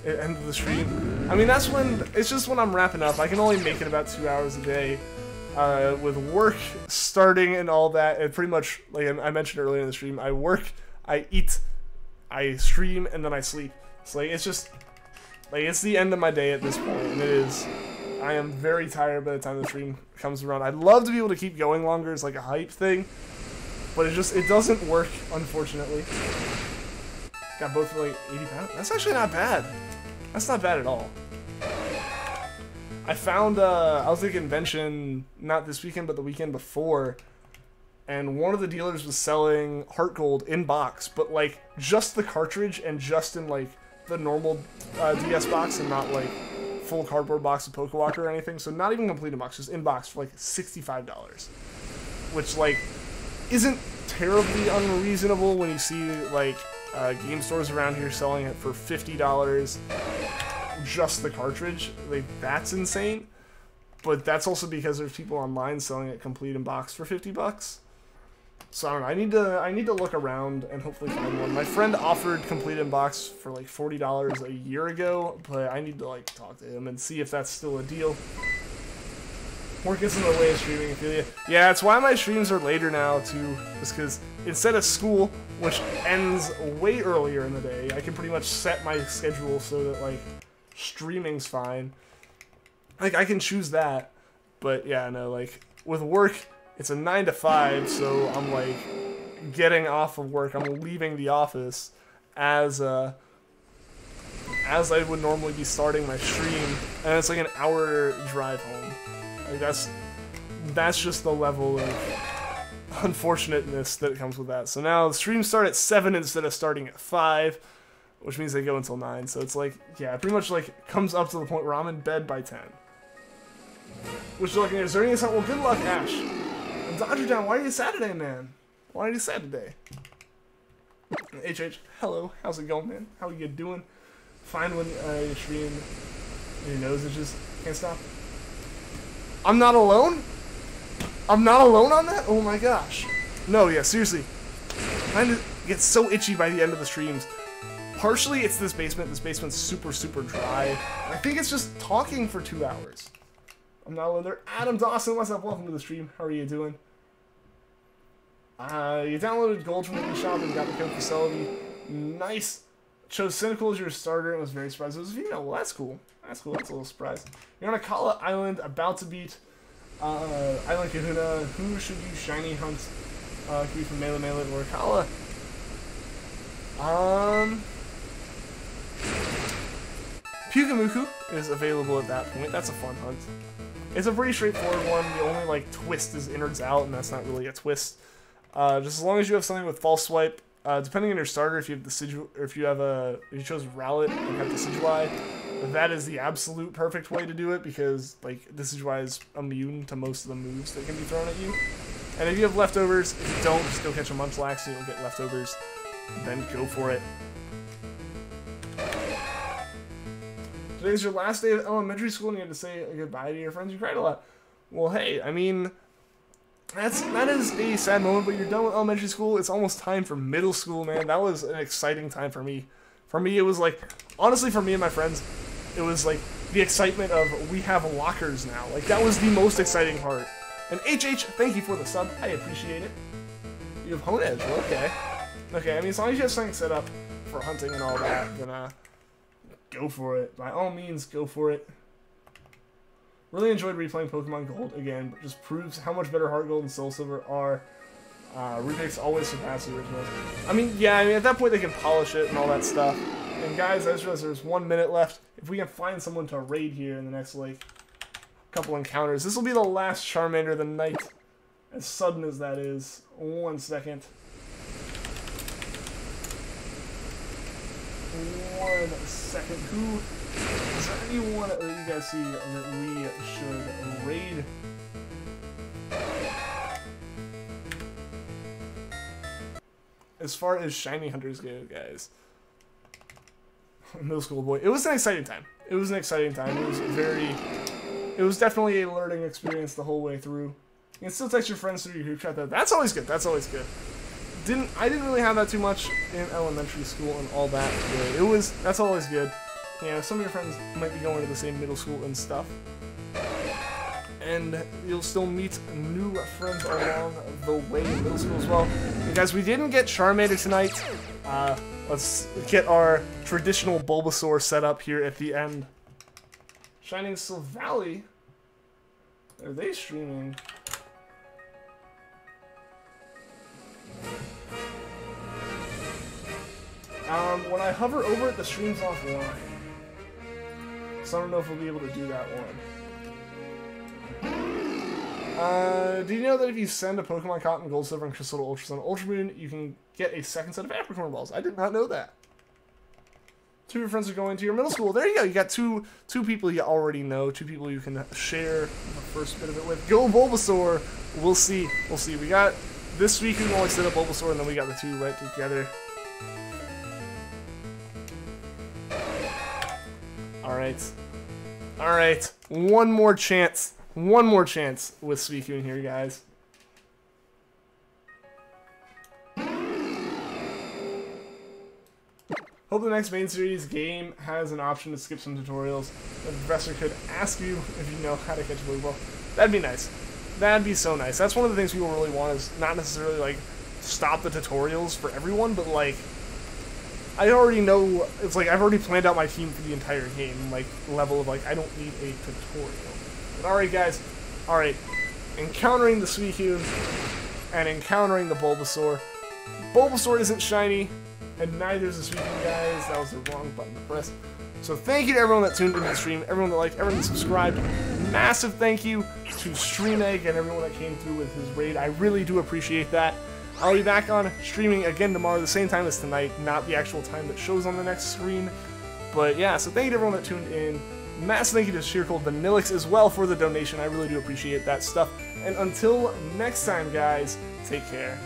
of the stream? I mean, that's when, it's just when I'm wrapping up. I can only make it about 2 hours a day. With work starting and all that, and pretty much, like I mentioned earlier in the stream, I work, I eat, I stream, and then I sleep. So, like, it's just, like, it's the end of my day at this point, and it is, I am very tired by the time the stream comes around. I'd love to be able to keep going longer as, like, a hype thing, but it doesn't work, unfortunately. Got both for, like, 80 pounds. That's actually not bad. That's not bad at all. I found, I was at a convention, not this weekend, but the weekend before, and one of the dealers was selling Heart Gold in box, but, like, just the cartridge and just in, like, the normal DS box and not, like, full cardboard box of Pokewalker or anything, so not even complete in box, just in box for, like, $65, which, like, isn't terribly unreasonable when you see, like, game stores around here selling it for $50. Just the cartridge, like, that's insane. But that's also because there's people online selling it complete in box for $50. So I don't know. I need to look around and hopefully find one. My friend offered complete in box for like $40 a year ago, but I need to like talk to him and see if that's still a deal. Work gets in the way of streaming, I feel you. Yeah, that's why my streams are later now too. Just because instead of school, which ends way earlier in the day, I can pretty much set my schedule so that like streaming's fine. Like, I can choose that, but yeah, no, like, with work, it's a 9 to 5, so I'm, like, getting off of work, I'm leaving the office as I would normally be starting my stream, and it's, like, an hour drive home. Like, that's just the level of unfortunateness that comes with that. So now the streams start at 7 instead of starting at 5, which means they go until 9, so it's like, yeah, it pretty much, like, comes up to the point where I'm in bed by 10. Which, looking at, is there any sign? Well, good luck, Ash. And Dodger Down, why are you sad today, man? Why are you sad today? HH, hello, how's it going, man? How are you doing? Fine when you stream, your nose is just, can't stop. I'm not alone? I'm not alone on that? Oh my gosh. No, yeah, seriously. Mine gets so itchy by the end of the streams. Partially, it's this basement. This basement's super, super dry. I think it's just talking for 2 hours. I'm not alone there. Adam Dawson, what's up? Welcome to the stream. How are you doing? You downloaded Gold from the eShop and got the code facility. Nice. Chose Cynical as your starter and was very surprised. It was a female. Well, that's cool. That's cool. That's a little surprise. You're on Akala Island, about to beat Island Kahuna. Who should you shiny hunt? Could be from Melee or Akala. Pugamuku is available at that point. That's a fun hunt. It's a pretty straightforward one. The only like twist is innards out, and that's not really a twist. Just as long as you have something with false swipe, depending on your starter, if you have the Sigil, or if you chose Rowlet and have the Decidueye, that is the absolute perfect way to do it because like Decidueye is immune to most of the moves that can be thrown at you. And if you have leftovers, if you don't, just go catch a Munchlax and you'll get leftovers. Then go for it. Today's your last day of elementary school and you had to say goodbye to your friends. You cried a lot. Well, hey, I mean, that is a sad moment, but you're done with elementary school. It's almost time for middle school, man. That was an exciting time for me. For me, it was like, honestly, for me and my friends, it was like the excitement of we have lockers now. Like, that was the most exciting part. And HH, thank you for the sub. I appreciate it. You have Hone Edge. Well, okay. Okay, I mean, as long as you have something set up for hunting and all that, then, go for it. By all means, go for it. Really enjoyed replaying Pokemon Gold again, but just proves how much better Heart Gold and Soul Silver are. Remakes always surpass the originals. I mean, yeah, I mean, at that point they can polish it and all that stuff. And guys, I just realized there's 1 minute left. If we can find someone to raid here in the next, like, couple encounters. This will be the last Charmander of the night. As sudden as that is. 1 second. 1 second. Who is there anyone that you guys see that we should raid? As far as shiny hunters go, guys. Middle school boy. It was an exciting time. It was an exciting time. It was definitely a learning experience the whole way through. You can still text your friends through your group chat. That's always good. That's always good. I didn't really have that too much in elementary school and all that. But that's always good. You know, some of your friends might be going to the same middle school and stuff. And you'll still meet new friends along the way in middle school as well. And guys, we didn't get Charmander tonight. Let's get our traditional Bulbasaur set up here at the end. Shining Still Valley? Are they streaming? When I hover over it, the stream's offline. So I don't know if we'll be able to do that one. Do you know that if you send a Pokemon Cotton, Gold, Silver, and Crystal to Ultra Sun, Ultra Moon, you can get a second set of Apricorn balls? I did not know that. 2 of your friends are going to your middle school. There you go. You got two people you already know. 2 people you can share the first bit of it with. Go Bulbasaur. We'll see. We'll see. We got this week we only set up Bulbasaur, and then we got the 2 right together. All right. All right. One more chance. One more chance with Suicune here, guys. Hope the next main series game has an option to skip some tutorials. The professor could ask you if you know how to catch a Pokeball. That'd be nice. That'd be so nice. That's one of the things people really want, is not necessarily like stop the tutorials for everyone, but like I already know, it's like I've already planned out my team for the entire game, like level of like I don't need a tutorial. But alright guys, alright, encountering the Suicune and encountering the Bulbasaur. Bulbasaur isn't shiny, and neither is the Suicune, guys. That was the wrong button to press. So thank you to everyone that tuned into the stream, everyone that liked, everyone that subscribed. Massive thank you to StreamEgg and everyone that came through with his raid. I really do appreciate that. I'll be back on streaming again tomorrow, the same time as tonight, not the actual time that shows on the next screen. But yeah, so thank you to everyone that tuned in. Massive thank you to Sheercold Vanillix as well for the donation. I really do appreciate that stuff. And until next time, guys, take care.